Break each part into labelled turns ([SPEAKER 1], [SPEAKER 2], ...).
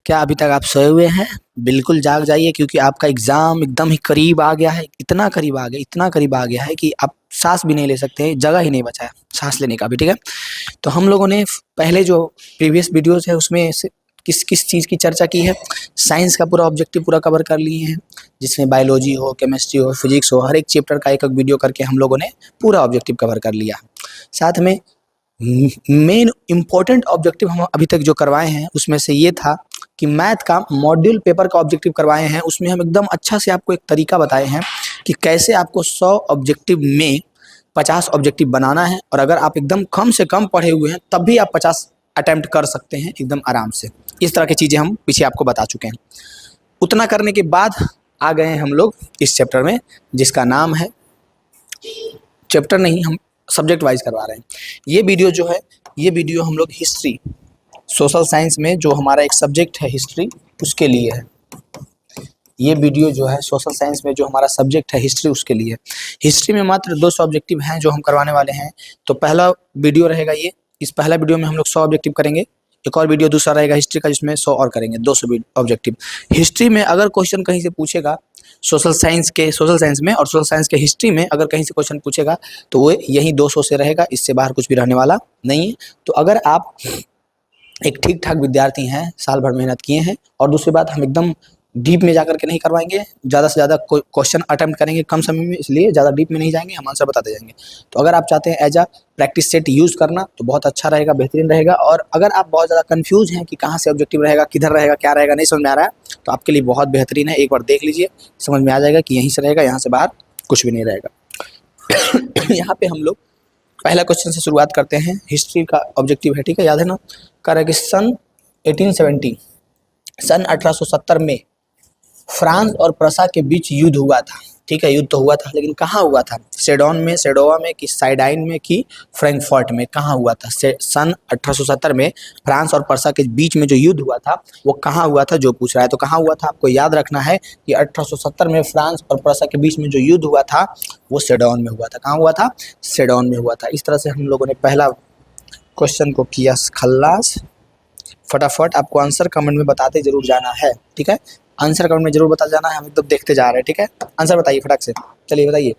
[SPEAKER 1] क्या अभी तक आप सोए हुए हैं? बिल्कुल जाग जाइए क्योंकि आपका एग्ज़ाम एकदम ही करीब आ गया है। इतना करीब आ गया, इतना करीब आ गया है कि आप साँस भी नहीं ले सकते हैं, जगह ही नहीं बचा है साँस लेने का भी, ठीक है? तो हम लोगों ने पहले जो प्रीवियस वीडियोज़ है उसमें से किस चीज़ की चर्चा की है? साइंस का पूरा ऑब्जेक्टिव पूरा कवर कर लिए हैं, जिसमें बायोलॉजी हो, केमिस्ट्री हो, फिज़िक्स हो, हर एक चैप्टर का एक-एक वीडियो करके हम लोगों ने पूरा ऑब्जेक्टिव कवर कर लिया। साथ में मेन इम्पोर्टेंट ऑब्जेक्टिव हम अभी तक जो करवाए हैं उसमें से ये था कि मैथ का मॉड्यूल पेपर का ऑब्जेक्टिव करवाए हैं। उसमें हम एकदम अच्छा से आपको एक तरीका बताए हैं कि कैसे आपको 100 ऑब्जेक्टिव में 50 ऑब्जेक्टिव बनाना है, और अगर आप एकदम कम से कम पढ़े हुए हैं तब भी आप 50 अटेम्प्ट कर सकते हैं एकदम आराम से। इस तरह की चीज़ें हम पीछे आपको बता चुके हैं। उतना करने के बाद आ गए हैं हम लोग इस चैप्टर में, जिसका नाम है, चैप्टर नहीं, हम सब्जेक्ट वाइज करवा रहे हैं। ये वीडियो जो है, ये वीडियो हम लोग हिस्ट्री, सोशल साइंस में जो हमारा एक सब्जेक्ट है हिस्ट्री, उसके लिए है। ये वीडियो जो है सोशल साइंस में जो हमारा सब्जेक्ट है हिस्ट्री, उसके लिए। हिस्ट्री में मात्र 200 ऑब्जेक्टिव हैं जो हम करवाने वाले हैं। तो पहला वीडियो रहेगा ये, इस पहला वीडियो में हम लोग 100 ऑब्जेक्टिव करेंगे। एक और वीडियो दूसरा रहेगा हिस्ट्री का, जिसमें 100 और करेंगे, 200 ऑब्जेक्टिव। हिस्ट्री में अगर क्वेश्चन कहीं से पूछेगा, सोशल साइंस में और सोशल साइंस के हिस्ट्री में अगर कहीं से क्वेश्चन पूछेगा तो वो यही 200 से रहेगा, इससे बाहर कुछ भी रहने वाला नहीं है। तो अगर आप एक ठीक ठाक विद्यार्थी हैं, साल भर मेहनत किए हैं, और दूसरी बात, हम एकदम डीप में जाकर के नहीं करवाएंगे, ज़्यादा से ज़्यादा क्वेश्चन अटेम्प्ट करेंगे कम समय में, इसलिए ज़्यादा डीप में नहीं जाएंगे, हम आंसर बताते जाएंगे। तो अगर आप चाहते हैं as a practice set use करना तो बहुत अच्छा रहेगा, बेहतरीन रहेगा। और अगर आप बहुत ज़्यादा कन्फ्यूज़ हैं कि कहाँ से ऑब्जेक्टिव रहेगा, किधर रहेगा, क्या रहेगा, नहीं समझ में आ रहा है, तो आपके लिए बहुत बेहतरीन है, एक बार देख लीजिए, समझ में आ जाएगा कि यहीं से रहेगा, यहाँ से बाहर कुछ भी नहीं रहेगा। यहाँ पे हम लोग पहला क्वेश्चन से शुरुआत करते हैं। हिस्ट्री का ऑब्जेक्टिव है, ठीक है, याद है ना? कह रहा है कि सन 1870 में फ्रांस और प्रसा के बीच युद्ध हुआ था, ठीक है, युद्ध तो हुआ था, लेकिन कहाँ हुआ था? सेडोवा में कि साइडाइन में कि फ्रैंकफर्ट में, कहाँ हुआ था? सन 1870 में फ्रांस और प्रसा के बीच में जो युद्ध हुआ था वो कहाँ हुआ था, जो पूछ रहा है। तो कहाँ हुआ था, आपको याद रखना है कि 1870 में फ्रांस और प्रसा के बीच में जो युद्ध हुआ था वो सेडोन में हुआ था। कहाँ हुआ था? सेडोन में हुआ था। इस तरह से हम लोगों ने पहला क्वेश्चन को किया खल्लास। फटाफट आपको आंसर कमेंट में बताते जरूर जाना है, ठीक है, आंसर कमेंट में जरूर बता जाना है, हम एकदम देखते जा रहे हैं, ठीक है। आंसर बताइए फटाक से, चलिए बताइए।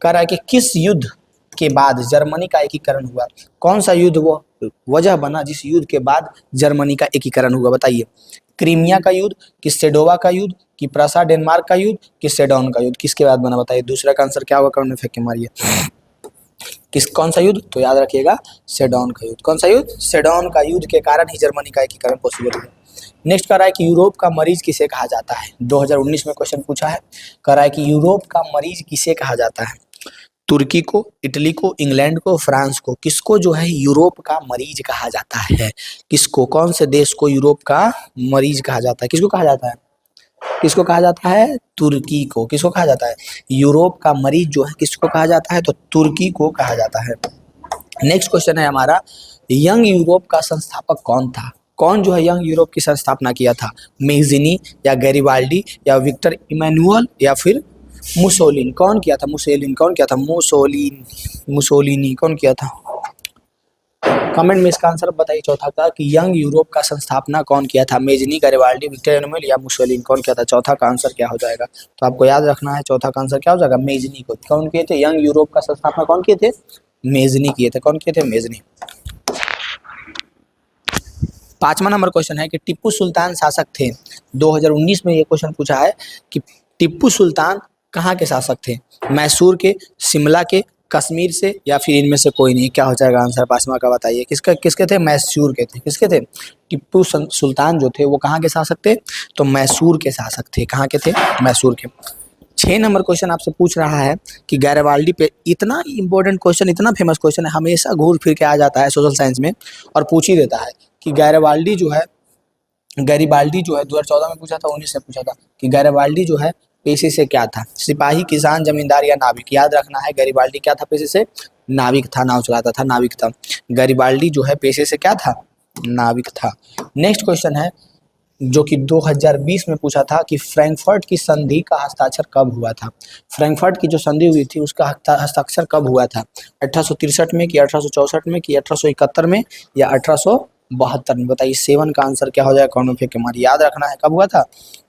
[SPEAKER 1] कह रहा है कि किस युद्ध के बाद जर्मनी का एकीकरण हुआ? कौन सा युद्ध वो वजह बना जिस युद्ध के बाद जर्मनी का एकीकरण हुआ? बताइए। क्रीमिया का युद्ध, कि सेडोवा का युद्ध, कि प्रसा डेनमार्क का युद्ध, कि सेडोन का युद्ध, किसके बाद बना? बताइए। दूसरा का आंसर क्या होगा? कमेंट में फेंक के मारिए। कौन सा युद्ध? तो याद रखिएगा, सेडोन का युद्ध। कौन सा युद्ध? सेडोन का युद्ध के कारण ही जर्मनी का एकीकरण पॉसिबल हुआ। नेक्स्ट कह रहा है कि यूरोप का मरीज किसे कहा जाता है? 2019 में क्वेश्चन पूछा है। कह रहा है कि यूरोप का मरीज किसे कहा जाता है? तुर्की को, इटली को, इंग्लैंड को, फ्रांस को, किसको जो है यूरोप का मरीज कहा जाता है? किसको, कौन से देश को यूरोप का मरीज कहा जाता है? किसको कहा जाता है? किसको कहा जाता है? तुर्की को। किसको कहा जाता है? यूरोप का मरीज जो है किसको कहा जाता है? तो तुर्की को कहा जाता है। नेक्स्ट क्वेश्चन है हमारा, यंग यूरोप का संस्थापक कौन था? कौन जो है यंग यूरोप की संस्थापना किया था? मेज़िनी, या गैरिबाल्डी, या विक्टर इमैनुअल, या फिर मुसोलिनी? कौन किया था? मुसोलिनी। कौन किया था? मुसोलिनी कौन किया था? कमेंट में इसका आंसर बताइए। चौथा का कि यंग यूरोप का संस्थापना कौन किया था? मेज़िनी, गैरिबाल्डी, विक्टर इमैनुअल या मुसोलिनी? कौन किया था? चौथा का आंसर क्या हो जाएगा? तो आपको याद रखना है, चौथा का आंसर क्या हो जाएगा? मेज़िनी को। कौन किए थे? यंग यूरोप का संस्थापना कौन किए थे? मेज़िनी किए थे। कौन किए थे? मेज़िनी। 5वां नंबर क्वेश्चन है कि टीपू सुल्तान शासक थे। 2019 में ये क्वेश्चन पूछा है कि टीपू सुल्तान कहाँ के शासक थे? मैसूर के, शिमला के, कश्मीर से, या फिर इनमें से कोई नहीं? क्या हो जाएगा आंसर 5वां का? बताइए। किसके थे? मैसूर के थे। किसके थे? टीपू सुल्तान जो थे वो कहाँ के शासक थे? तो मैसूर के शासक थे। कहाँ के थे? मैसूर के। 6 नंबर क्वेश्चन आपसे पूछ रहा है कि गैरिबाल्डी पे, इतना इंपॉर्टेंट क्वेश्चन, इतना फेमस क्वेश्चन है, हमेशा घूर फिर के आ जाता है सोशल साइंस में और पूछ ही देता है कि गैरिबाल्डी जो है 2014 में पूछा था, 19 में पूछा था कि गैरिबाल्डी जो है पेशे से क्या था? सिपाही, किसान, जमींदार या नाविक? याद रखना है, गैरिबाल्डी क्या था पेशे से? नाविक था, नाव चलाता था, नाविक था। गैरिबाल्डी जो है पेशे से क्या था? नाविक था। नेक्स्ट क्वेश्चन है जो कि 2020 में पूछा था कि फ्रैंकफर्ट की संधि का हस्ताक्षर कब हुआ था? फ्रैंकफर्ट की जो संधि हुई थी उसका हस्ताक्षर कब हुआ था? 1863 में, कि 1864 में, कि 1871 में, या 18 1872 में। बताइए 7 का आंसर क्या हो जाएगा, कॉर्नफेक के मार याद रखना है। कब हुआ था,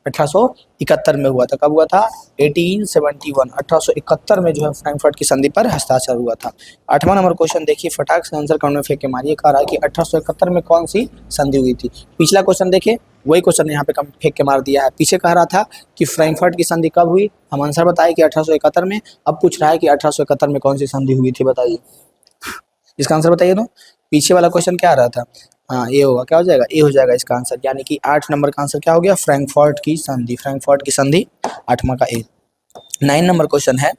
[SPEAKER 1] 1871 में हुआ था। कब हुआ था, 1871, 1871 में जो है फ्रैंकफर्ट की संधि पर हस्ताक्षर हुआ था। 8वां नंबर क्वेश्चन देखिए, फटाक से आंसर कॉर्नफेक के मारिए। कह रहा है कि 1871 में कौन सी संधि हुई थी। पिछला क्वेश्चन देखिए, वही क्वेश्चन यहाँ पे कम फेंक के मार दिया है। पीछे कह रहा था कि फ्रैंकफर्ट की संधि कब हुई, हम आंसर बताए कि 1871 में। अब पूछ रहा है कि 1871 में कौन सी संधि हुई थी, बताइए इसका आंसर बताइए। तो पीछे वाला क्वेश्चन क्या आ रहा था, हाँ ये होगा, क्या हो जाएगा, ए हो जाएगा इसका आंसर। यानी कि 8 नंबर का आंसर क्या हो गया, फ्रैंकफर्ट की संधि। फ्रैंकफर्ट की संधि 8वां का ए। 9 नंबर क्वेश्चन है,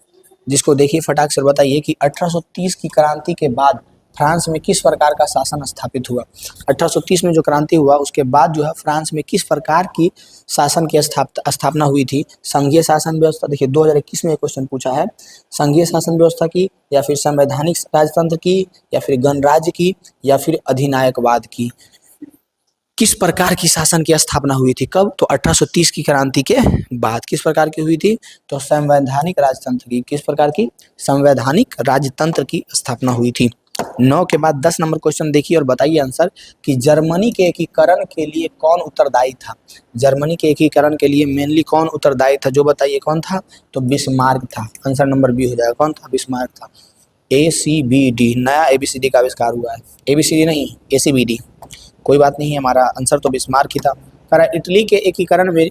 [SPEAKER 1] जिसको देखिए फटाक से बताइए कि 1830 की क्रांति के बाद फ्रांस में किस प्रकार का शासन स्थापित हुआ। 1830 में जो क्रांति हुआ उसके बाद जो है फ्रांस में किस प्रकार की शासन की स्थापना हुई थी। संघीय शासन व्यवस्था, देखिए 2021 में क्वेश्चन पूछा है, संघीय शासन व्यवस्था की, या फिर संवैधानिक राजतंत्र की, या फिर गणराज्य की, या फिर अधिनायकवाद की, किस प्रकार की शासन की स्थापना हुई थी। कब, तो 1830 की क्रांति के बाद। किस प्रकार की हुई थी, तो संवैधानिक राजतंत्र की। किस प्रकार की, संवैधानिक राजतंत्र की स्थापना हुई थी। 9 के बाद 10 नंबर क्वेश्चन देखिए और बताइए आंसर कि जर्मनी के एकीकरण के लिए कौन उत्तरदायी था। जर्मनी के एकीकरण के लिए मेनली कौन उत्तरदायी था, जो बताइए कौन था, तो बिस्मार्क था। आंसर नंबर बी हो जाएगा, कौन था, बिस्मार्क था। ACBD, नया ABCD का आविष्कार हुआ है, ABCD नहीं, ACBD। कोई बात नहीं है, हमारा आंसर तो बिस्मार्क ही था। कह रहा है इटली के एकीकरण में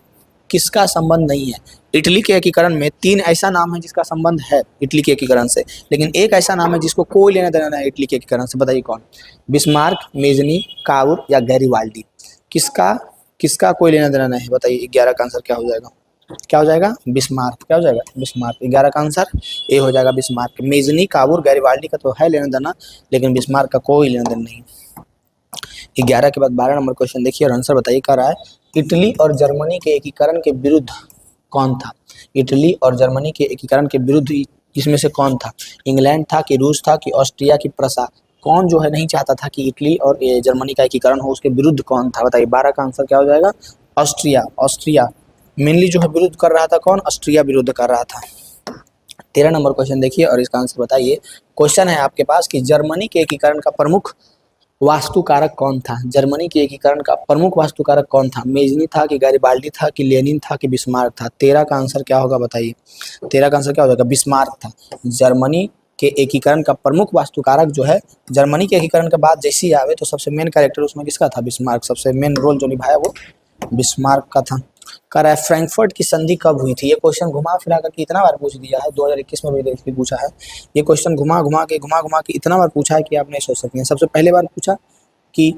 [SPEAKER 1] किसका संबंध नहीं है। इटली के एकीकरण में 3 ऐसा नाम है जिसका संबंध है इटली के एकीकरण से, लेकिन एक ऐसा नाम है जिसको कोई लेना देना नहीं है इटली के एकीकरण से। बताइए कौन, बिस्मार्क, मेजनी, काउर या गैरीवाल्डी। किसका किसका कोई लेना देना नहीं है, बताइए। 11 का आंसर क्या हो जाएगा, क्या हो जाएगा, बिस्मार्क। क्या हो जाएगा, बिस्मार्क। 11 का आंसर ए हो जाएगा, बिस्मार्क। मेजनी, काउर, गैरीवाल्डी का तो है लेना देना, लेकिन बिस्मार्क का कोई लेना देना नहीं। 11 के बाद 12 नंबर क्वेश्चन देखिए और आंसर बताइए। कह रहा है इटली और जर्मनी के एकीकरण के विरुद्ध कौन था। इटली और जर्मनी के एकीकरण के विरुद्ध इसमें से कौन था। इंग्लैंड था कि रूस था कि ऑस्ट्रिया की प्रसा, कौन जो है नहीं चाहता था कि इटली और जर्मनी का एकीकरण हो, उसके विरुद्ध कौन था, बताइए। 12 का आंसर क्या हो जाएगा, ऑस्ट्रिया। ऑस्ट्रिया मेनली जो है विरुद्ध कर रहा था, कौन, ऑस्ट्रिया विरुद्ध कर रहा था। 13 नंबर क्वेश्चन देखिए और इसका आंसर बताइए। क्वेश्चन है आपके पास कि जर्मनी के एकीकरण का प्रमुख वास्तुकारक कौन था। जर्मनी के एकीकरण का प्रमुख वास्तुकारक कौन था, मेजनी था कि गैरीबाल्डी था कि लेनिन था कि बिस्मार्क था। 13 का आंसर क्या होगा, बताइए। 13 का आंसर क्या हो जाएगा, बिस्मार्क था। जर्मनी के एकीकरण का प्रमुख वास्तुकारक जो है, जर्मनी के एकीकरण के बाद जैसे ही आवे तो सबसे मेन कैरेक्टर उसमें किसका था, बिस्मार्क। सबसे मेन रोल जो निभाया वो बिस्मार्क का था। कह रहा है फ्रैंकफर्ट की संधि कब हुई थी। ये क्वेश्चन घुमा फिरा कर कितना बार पूछ दिया है, 2021 में भी पूछा है। ये क्वेश्चन घुमा घुमा के इतना बार पूछा है कि आप नहीं सोच सकते हैं। सबसे पहले बार पूछा कि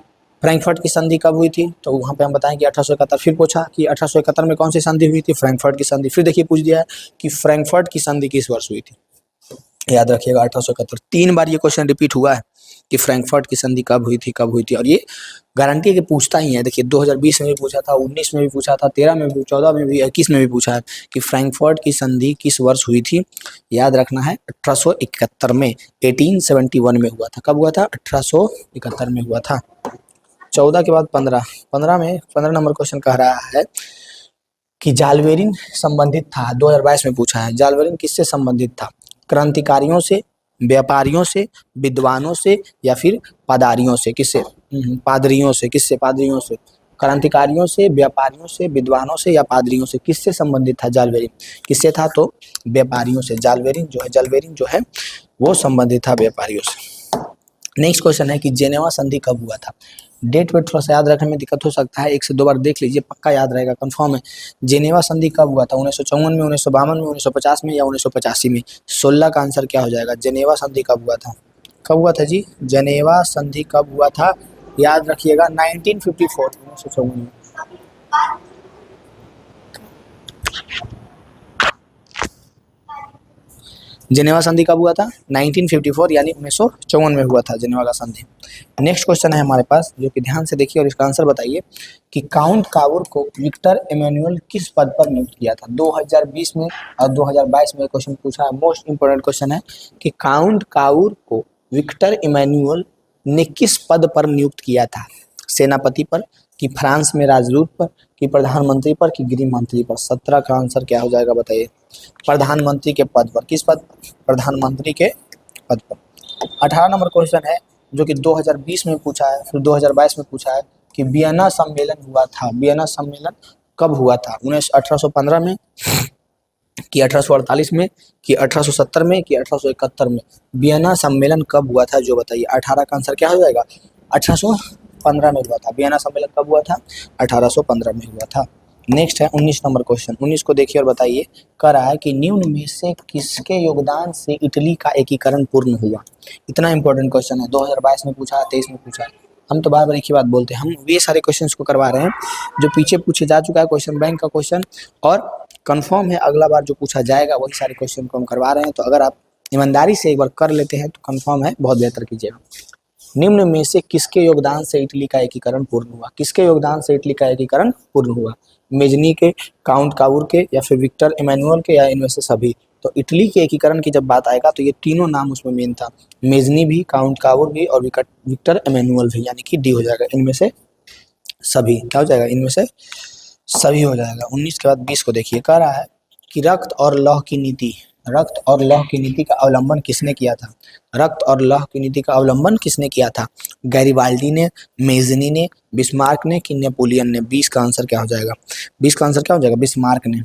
[SPEAKER 1] फ्रैंकफर्ट की संधि कब हुई थी, तो वहाँ पे हम बताएं कि 1871। फिर पूछा कि 1871 में कौन सी संधि हुई थी, फ्रैंकफर्ट की संधि। फिर देखिए पूछ दिया है कि फ्रैंकफर्ट की संधि किस वर्ष हुई थी। याद रखिएगा 1871। 3 बार ये क्वेश्चन रिपीट हुआ है कि फ्रैंकफर्ट की संधि कब हुई थी, कब हुई थी। और ये गारंटी है कि पूछता ही है। देखिए 2020 में भी पूछा था, 19 में भी पूछा था, 13 में भी, 14 में भी, 21 में भी पूछा है कि फ्रैंकफर्ट की संधि किस वर्ष हुई थी। याद रखना है 1871 में, 1871 में हुआ था। कब हुआ था, 1871 में हुआ था। 14 के बाद 15, 15 नंबर क्वेश्चन कह रहा है कि जालवेरिन संबंधित था। 2022 में पूछा है, जालवेरिन किससे संबंधित था, क्रांतिकारियों से, व्यापारियों से, विद्वानों से, या फिर पादरियों से। किससे, पादरियों से। किससे, पादरियों से। क्रांतिकारियों से, व्यापारियों से, विद्वानों से या पादरियों से, किससे संबंधित था जालवेरिन, किससे था, तो व्यापारियों से। जालवेरिन जो है वो संबंधित था व्यापारियों से। नेक्स्ट क्वेश्चन है कि जेनेवा संधि कब हुआ था। डेट वेट थोड़ा सा याद रखने में दिक्कत हो सकता है, 1 से 2 बार देख लीजिए, पक्का याद रहेगा, कंफर्म है। जेनेवा संधि कब हुआ था, 1954 में, 1952 में, 1950 में या 1985 में। 16 का आंसर क्या हो जाएगा, जेनेवा संधि कब हुआ था। कब हुआ था जी, जेनेवा संधि कब हुआ था, याद रखिएगा 1954, 1954 में। जेनेवा संधि कब हुआ था, 1954 यानी 1954 में हुआ था जेनेवा का संधि। नेक्स्ट क्वेश्चन है हमारे पास, जो कि ध्यान से देखिए और इसका आंसर बताइए कि काउंट काउर को विक्टर इमैनुअल किस पद पर नियुक्त किया था। 2020 में और 2022 में क्वेश्चन पूछा है, मोस्ट इंपोर्टेंट क्वेश्चन है कि काउंट काउर को विक्टर इमैनुअल ने किस पद पर नियुक्त किया था। सेनापति पर, कि फ्रांस में राजदूत पर, कि प्रधानमंत्री पर, कि गृह मंत्री पर। 17 का आंसर क्या हो जाएगा, बताइए। प्रधानमंत्री के पद पर। किस पद, प्रधानमंत्री के पद पर। 18 नंबर क्वेश्चन है जो कि 2020 में पूछा है, फिर 2022 में पूछा है कि वियना सम्मेलन हुआ था, वियना सम्मेलन कब हुआ था, 1815 में कि 1848 में कि 1870 में कि 1871 में, वियना सम्मेलन कब हुआ था जो बताइए। 18 का आंसर क्या हो जाएगा, 1815 में हुआ था। वियना सम्मेलन कब हुआ था, 1815 में हुआ था। नेक्स्ट है 19 नंबर क्वेश्चन, 19 को देखिए और बताइए। कह रहा है कि निम्न में से किसके योगदान से इटली का एकीकरण पूर्ण हुआ। इतना इंपॉर्टेंट क्वेश्चन है, 2022 में पूछा, 23 में पूछा। हम तो बार बार एक ही बात बोलते हैं, हम ये सारे क्वेश्चंस को करवा रहे हैं जो पीछे पूछे जा चुका है, क्वेश्चन बैंक का क्वेश्चन, और कंफर्म है अगला बार जो पूछा जाएगा वही सारे क्वेश्चन को हम करवा रहे हैं। तो अगर आप ईमानदारी से एक बार कर लेते हैं तो कंफर्म है बहुत बेहतर कीजिएगा। निम्न में से किसके योगदान से इटली का एकीकरण पूर्ण हुआ, किसके योगदान से इटली का एकीकरण पूर्ण हुआ, मेजनी के, काउंट कावूर के, या फिर विक्टर इमैनुअल के, या इनमें से सभी। तो इटली के एकीकरण की जब बात आएगा तो ये तीनों नाम उसमें मेन था, मेजनी भी, काउंट कावूर भी और विक्टर इमैनुअल भी, यानी कि डी हो जाएगा, इनमें से सभी। क्या हो जाएगा, इनमें से सभी हो जाएगा। 19 के बाद 20 को देखिए। कह रहा है कि रक्त और लौह की नीति, रक्त और लौह की नीति का अवलंबन किसने किया था, रक्त और लौह की नीति का अवलंबन किसने किया था, गैरिबाल्डी ने, मेजनी ने, बिस्मार्क ने, कि नेपोलियन ने। 20 का आंसर क्या हो जाएगा, 20 का आंसर क्या हो जाएगा, बिस्मार्क ने।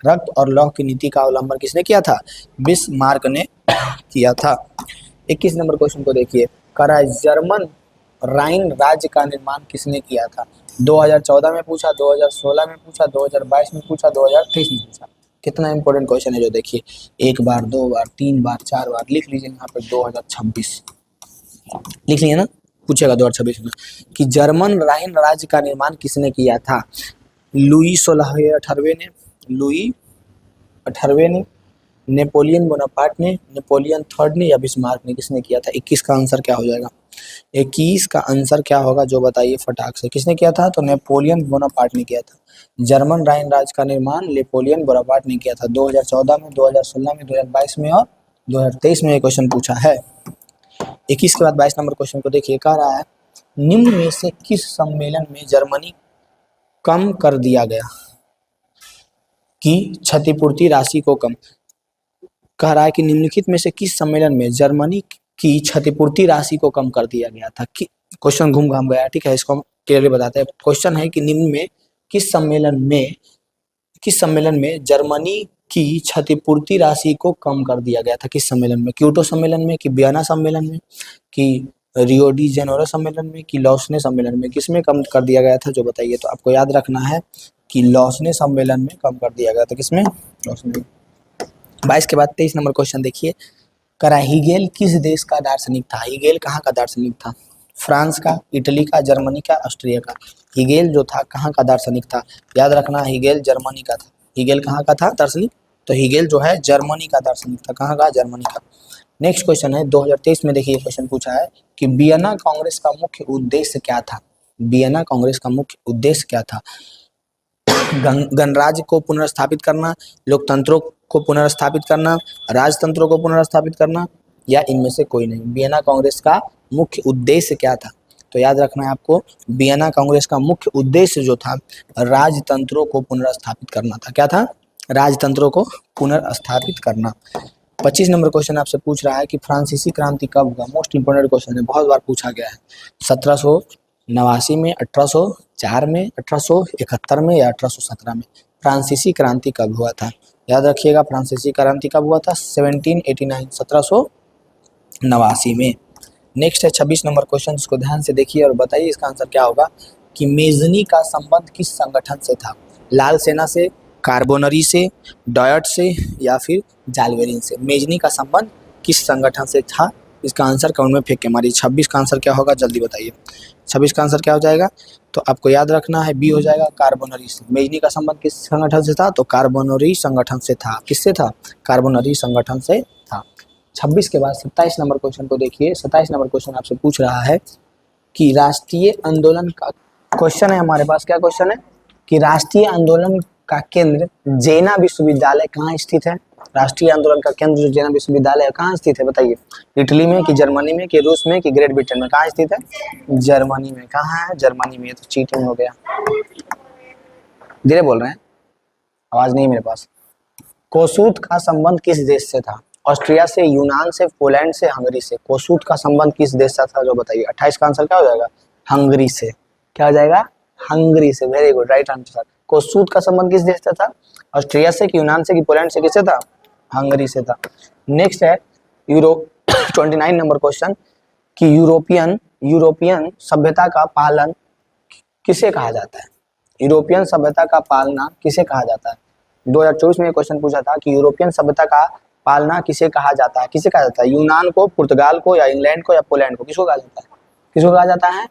[SPEAKER 1] रक्त और लौह की नीति का अवलंबन किसने किया था, बिस्मार्क ने किया था। 21 नंबर क्वेश्चन को देखिए। कह रहा है जर्मन राइन राज्य का निर्माण किसने किया था। 2014 में पूछा, 2016 में पूछा, 2022 में पूछा, 2023 में पूछा। कितना इंपॉर्टेंट क्वेश्चन है जो देखिए, एक बार, दो बार, तीन बार, चार बार लिख लीजिए यहाँ पे। 2026 लिख लिए ना, पूछेगा 2026 में कि जर्मन राइन राज्य का निर्माण किसने किया था। लुई 16वें 18वें ने, लुई 18वें ने, नेपोलियन बोनापार्ट ने, नेपोलियन थर्ड ने, या बिस्मार्क ने, किसने किया था। 21 का आंसर क्या हो जाएगा, 21 का आंसर क्या होगा जो बताइए फटाक से। किसने किया था, तो नेपोलियन बोनापार्ट ने किया था। जर्मन राइन राज्य का निर्माण नेपोलियन बोनापार्ट ने किया था 2014 में, 2016 में, 2022 में और 2023 में ये क्वेश्चन पूछा है। 21 के बाद 22 नंबर क्वेश्चन को देखिए। कह रहा है निम्न में से किस सम्मेलन में जर्मनी कम कर दिया गया कि क्षतिपूर्ति राशि को कम। कह रहा है कि निम्नलिखित में से किस सम्मेलन में जर्मनी की क्षतिपूर्ति राशि को कम कर दिया गया था। क्वेश्चन घूम घाम गया, ठीक है, इसको हम क्लियरली बताते हैं। क्वेश्चन है कि निम्न में किस सम्मेलन में जर्मनी की क्षतिपूर्ति राशि को कम कर दिया गया था। किस सम्मेलन में, क्योटो सम्मेलन में, कि वियना सम्मेलन में, कि रियो डी जेनेरो सम्मेलन में, कि लॉसने सम्मेलन में, किसमें कम कर दिया गया था जो बताइए। तो आपको याद रखना है कि लॉसने सम्मेलन में कम कर दिया गया था। किसमें, लॉसने। 22 के बाद 23 नंबर क्वेश्चन देखिए। करा हिगेल किस देश का दार्शनिक था। हिगेल कहाँ का दार्शनिक था, फ्रांस का, इटली का, जर्मनी का, ऑस्ट्रिया का। हिगेल जो था कहाँ का दार्शनिक था, याद रखना हिगेल जर्मनी का था। हिगेल कहाँ का था दार्शनिक, तो हिगेल जो है जर्मनी का दार्शनिक था। कहाँ का, जर्मनी का। नेक्स्ट क्वेश्चन है 2023 में देखिए क्वेश्चन पूछा है कि वियना कांग्रेस का मुख्य उद्देश्य क्या था। वियना कांग्रेस का मुख्य उद्देश्य क्या था, गणराज्य को पुनर्स्थापित करना, लोकतंत्रों को पुनर्स्थापित करना, राजतंत्रों को पुनर्स्थापित करना, या इनमें से कोई नहीं। वियना कांग्रेस का मुख्य उद्देश्य क्या था, तो याद रखना है आपको, वियना कांग्रेस का मुख्य उद्देश्य जो था राजतंत्रों को पुनर्स्थापित करना था। क्या था, राजतंत्रों को पुनर्स्थापित करना। 25 नंबर क्वेश्चन आपसे पूछ रहा है कि फ्रांसीसी क्रांति कब हुआ। मोस्ट इंपोर्टेंट क्वेश्चन है, बहुत बार पूछा गया है। 1789 में, 1804 में, 1871 में, या 1817 में। फ्रांसीसी क्रांति कब हुआ था, याद रखिएगा फ्रांसीसी क्रांति कब हुआ था, 1789, 1789 में। नेक्स्ट है 26 नंबर क्वेश्चन, इसको ध्यान से देखिए और बताइए इसका आंसर क्या होगा कि मेजनी का संबंध किस संगठन से था। लाल सेना से, कार्बोनरी से, डॉयट से, या फिर जालवेरिन से। मेजनी का संबंध किस संगठन से था, इसका आंसर कमेंट में फेंक के मारिए। 26 का आंसर क्या होगा जल्दी बताइए। 26 का आंसर क्या हो जाएगा, तो आपको याद रखना है बी हो जाएगा, कार्बोनरी से। मेजनी का संबंध किस संगठन से था, तो कार्बोनरी संगठन से था। किससे था, कार्बोनरी संगठन से था। 26 के बाद 27 नंबर क्वेश्चन को देखिए। 27 नंबर क्वेश्चन आपसे पूछ रहा है कि राष्ट्रीय आंदोलन का क्वेश्चन है हमारे पास। क्या क्वेश्चन है कि राष्ट्रीय आंदोलन का केंद्र जेना विश्वविद्यालय कहाँ स्थित है। राष्ट्रीय आंदोलन का केंद्र जो जेना विश्वविद्यालय कहाँ स्थित है बताइए। इटली में, कि जर्मनी में, कि रूस में, कि ग्रेट ब्रिटेन में। कहाँ स्थित है, जर्मनी में। कहाँ है, जर्मनी में। तो चीटिंग हो गया, धीरे बोल रहे हैं, आवाज नहीं मेरे पास। कोसूत का संबंध किस देश से था। ऑस्ट्रिया से, यूनान से, पोलैंड से, हंगरी से। कोसूत का संबंध किस देश से था जो बताइए। 28 का आंसर क्या हो जाएगा? हंगरी से। क्या हो जाएगा? हंगरी से। Very good, right answer. Kossuth का संबंध किस देश से था? ऑस्ट्रिया से, कि यूनान से, कि पोलैंड से, किससे था? हंगरी से था। नेक्स्ट है यूरो 29 नंबर क्वेश्चन कि यूरोपियन सभ्यता का पालन किसे कहा जाता है? यूरोपियन सभ्यता का पालना किसे कहा जाता है? 2024 में क्वेश्चन पूछा था कि यूरोपियन सभ्यता का पालना किसे कहा जाता है? किसे कहा जाता है? यूनान को, पुर्तगाल को, या इंग्लैंड को, या पोलैंड को? किसको कहा जाता है? किसको कहा जाता है?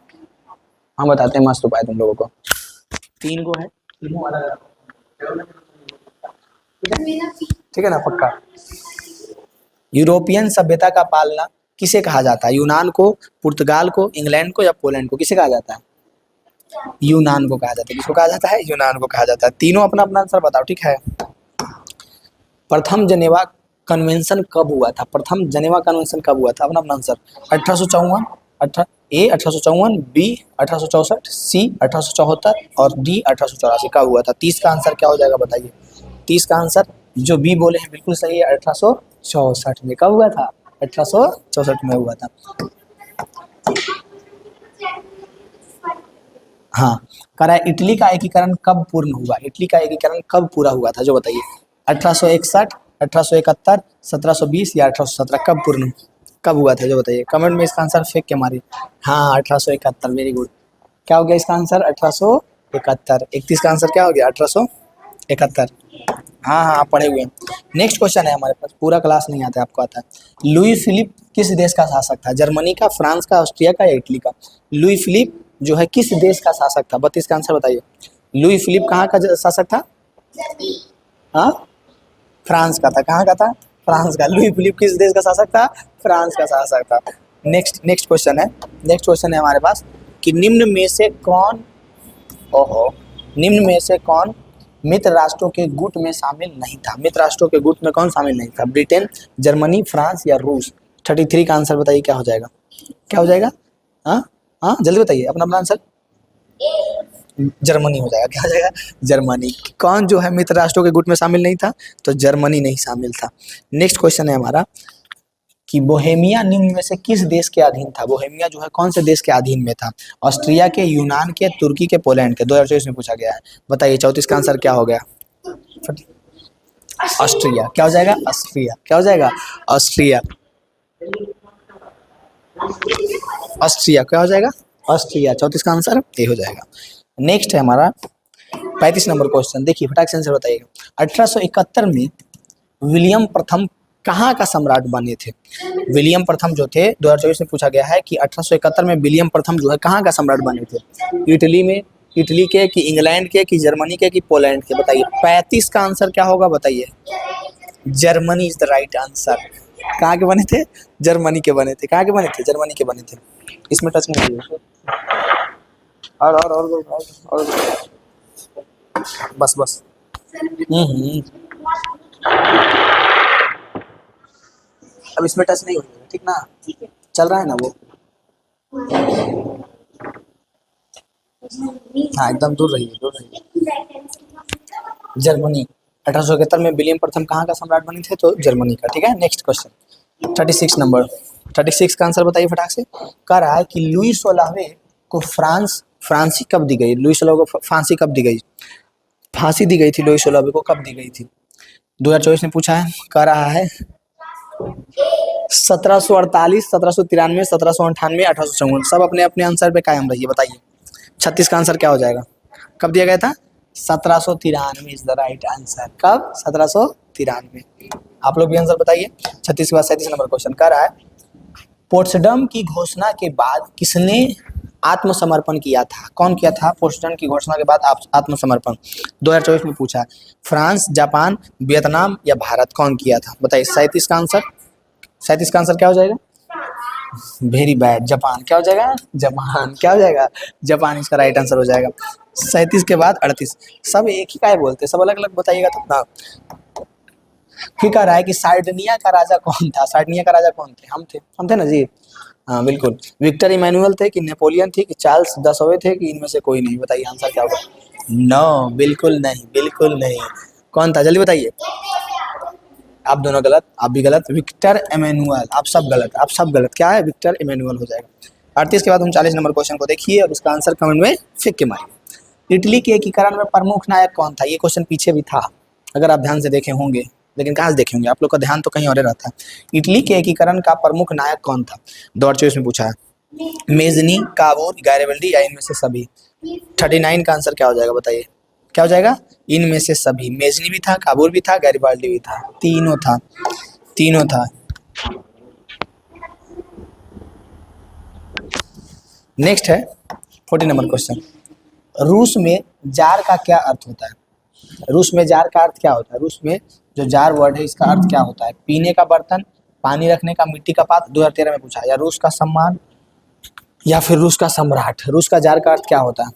[SPEAKER 1] हम बताते हैं मस्त उपाय तुम लोगों को। 3 को है, तीनों अलग अलग, ठीक है ना? पक्का। यूरोपियन सभ्यता का पालना किसे कहा जाता है? यूनान को, पुर्तगाल को, इंग्लैंड को, या पोलैंड को? किसे कहा जाता है? यूनान को कहा जाता है। किसको कहा जाता है? यूनान को कहा जाता है। तीनों अपना अपना आंसर बताओ, ठीक है? प्रथम जेनेवा कन्वेंशन कब हुआ था? प्रथम जेनेवा कन्वेंशन कब हुआ था? अपना अपना आंसर। 1854, ए 1854, बी 1864, सी 1874 और डी 1884 कब हुआ था? 30 का आंसर क्या हो जाएगा बताइए? 30 का आंसर जो बी बोले हैं बिल्कुल सही है, 1864 में। कब हुआ था? 1864 में हुआ था। हाँ, कह रहा है इटली का एकीकरण कब पूर्ण हुआ? इटली का एकीकरण कब पूरा हुआ था जो बताइए? 1861, 1871, 1720 या 1817? कब पूर्ण, कब हुआ था जो बताइए? कमेंट में इसका आंसर फेंक के मारिए। हाँ, 1871। Very good. क्या हो गया इसका आंसर? 1871। 31 का आंसर क्या हो गया? 1871। हाँ हाँ, आप पढ़े हुए हैं। नेक्स्ट क्वेश्चन है हमारे पास, पूरा क्लास नहीं आता है, आपको आता है। लुई फिलिप किस देश का शासक था? जर्मनी का, फ्रांस का, ऑस्ट्रिया का, या इटली का? लुई फिलिप जो है किस देश का शासक था? 32 का आंसर बताइए। लुई फिलिप कहाँ का शासक था? हाँ, फ्रांस का था। कहाँ का था? फ्रांस का। लुई फिलिप किस देश का शासक था? फ्रांस का शासक था। नेक्स्ट क्वेश्चन है, हमारे पास कि निम्न में से कौन मित्र राष्ट्रों के गुट में शामिल नहीं था? मित्र राष्ट्रों के गुट में कौन शामिल नहीं था? ब्रिटेन, जर्मनी, फ्रांस या रूस? 33 का आंसर बताइए क्या हो जाएगा? क्या हो जाएगा? हाँ हाँ, जल्दी बताइए अपना अपना आंसर। जर्मनी हो जाएगा। क्या हो जाएगा? जर्मनी। कौन जो है मित्र राष्ट्रों के गुट में शामिल नहीं था? तो जर्मनी नहीं शामिल था। नेक्स्ट क्वेश्चन है हमारा कि बोहेमिया निम्न में से किस देश के अधीन था? बोहेमिया जो है कौन से देश के अधीन में था? ऑस्ट्रिया के, यूनान के, तुर्की के, पोलैंड के? 2024 में पूछा गया है। बताइए 34 का आंसर क्या हो गया? ऑस्ट्रिया। क्या हो जाएगा? ऑस्ट्रिया। क्या हो जाएगा? ऑस्ट्रिया। ऑस्ट्रिया। क्या हो जाएगा? ऑस्ट्रिया। 34 का आंसर ए हो जाएगा। नेक्स्ट है हमारा 35 नंबर क्वेश्चन। देखिए फटाक से आंसर बताइएगा। 1871 में विलियम प्रथम कहाँ का सम्राट बने थे? विलियम प्रथम जो थे 2024 में पूछा गया है कि 1871 में विलियम प्रथम जो है कहाँ का सम्राट बने थे? इटली में, इटली के, कि इंग्लैंड के, कि जर्मनी के, कि पोलैंड के? बताइए 35 का आंसर क्या होगा बताइए? Germany is the right answer. कहाँ के बने थे? जर्मनी के बने थे। कहाँ के बने थे? जर्मनी के बने थे। इसमें टच नहीं करिए। और बस। अब इसमें टच नहीं होगा, ठीक ना? चल रहा है ना वो? हाँ, एकदम दूर रहिए। जर्मनी। 1871 में विलियम प्रथम कहाँ का सम्राट बने थे? तो जर्मनी का। ठीक है। Next question 36 number. 36 का आंसर बताइए फटाक से। कह रहा है कि लुई 16वें को फांसी कब दी गई? लुई 16 को फांसी कब दी गई? फांसी दी गई थी लुई 16वें को, कब दी गई थी? 2024 में पूछा है। कह रहा है 1748, 1793, 1798, 1854। सब अपने अपने आंसर पे कायम रहिए। बताइए 36 का आंसर क्या हो जाएगा? कब दिया गया था? 1793 इज द राइट आंसर। कब? 1793। आप लोग भी आंसर बताइए। 36 के बाद 37 नंबर क्वेश्चन कह रहा है पोट्सडम की घोषणा के बाद किसने आत्मसमर्पण किया था? कौन किया था पोट्सडम की घोषणा के बाद आत्मसमर्पण? 2024 में पूछा है। फ्रांस, जापान, वियतनाम या भारत? कौन किया था? बताइए 37 का आंसर। 37 का आंसर क्या हो जाएगा? Very bad, Japan. क्या हो जाएगा? जापान। क्या हो जाएगा? जापान इसका राइट आंसर हो जाएगा। 37 के बाद 38। सब एक ही का बोलते हैं, सब अलग अलग बताइएगा तब ना। फिर कह रहा है कि सार्डिनिया का राजा कौन था? सार्डिनिया का राजा कौन थे? हम थे ना जी। हाँ बिल्कुल। विक्टर इमैनुअल थे, कि नेपोलियन थे, कि चार्ल्स 10वें थे, कि इनमें से कोई नहीं? बताइए आंसर क्या होगा? नो, बिल्कुल नहीं, बिल्कुल नहीं। कौन था? जल्दी बताइए। आप दोनों गलत, आप भी गलत। विक्टर इमैनुअल, आप सब गलत, आप सब गलत। क्या है? विक्टर इमैनुअल हो जाएगा। 38 के बाद 39 नंबर क्वेश्चन को देखिए और इसका आंसर कमेंट में फेंक के मारिए। इटली के एकीकरण में प्रमुख नायक कौन था? ये क्वेश्चन पीछे भी था, अगर आप ध्यान से देखे होंगे, लेकिन कहाँ से देखे होंगे, आप लोग का ध्यान तो कहीं और रहता है। इटली के एकीकरण का प्रमुख नायक कौन था? 2024 में पूछा है। मेजनी, काबूल, गैरिबल्डी या इनमें से सभी? 39 का आंसर क्या हो जाएगा बताइए? क्या हो जाएगा? इनमें से सभी। मेजनी भी था, काबूल भी था, गैरिबाल्डी भी था, तीनों था, तीनों था। नेक्स्ट है 40 नंबर क्वेश्चन। रूस में जार का क्या अर्थ होता है? रूस में जार का अर्थ क्या होता है? रूस में जो जार वर्ड है इसका अर्थ क्या होता है? पीने का बर्तन, पानी रखने का मिट्टी का पात्र, 2013 में पूछा। या रूस का सम्मान या फिर रूस का सम्राट। रूस का जार का अर्थ क्या होता है?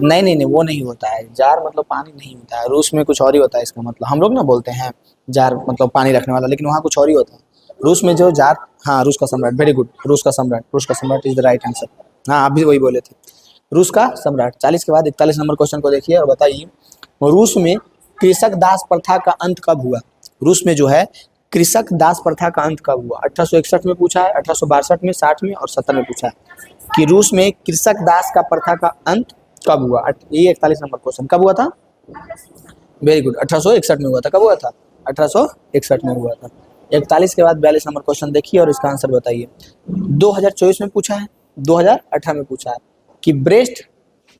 [SPEAKER 1] नहीं नहीं नहीं, वो नहीं होता है। जार मतलब पानी नहीं होता है, रूस में कुछ और ही होता है इसका मतलब। हम लोग ना बोलते हैं जार मतलब पानी रखने वाला, लेकिन वहाँ कुछ और ही होता है। रूस में जो जार, हाँ रूस का सम्राट, वेरी गुड, रूस का सम्राट, रूस का सम्राट इज द राइट आंसर। हाँ आप भी वही बोले थे, रूस का सम्राट। 40 के बाद 41 नंबर क्वेश्चन को देखिए और बताइए, रूस में कृषक दास प्रथा का अंत कब हुआ? रूस में जो है कृषक दास प्रथा का अंत कब हुआ? 1861 में पूछा है, 1862 में, 60 में और 70 में पूछा है कि रूस में कृषक दास का प्रथा का अंत कब हुआ। ये 41 नंबर क्वेश्चन कब हुआ था? वेरी गुड, 1861 में हुआ था। कब हुआ था? 1861 में हुआ था। 41 के बाद 42 नंबर क्वेश्चन देखिए और इसका आंसर बताइए। 2024 में पूछा है, 2018 में पूछा है कि ब्रेस्ट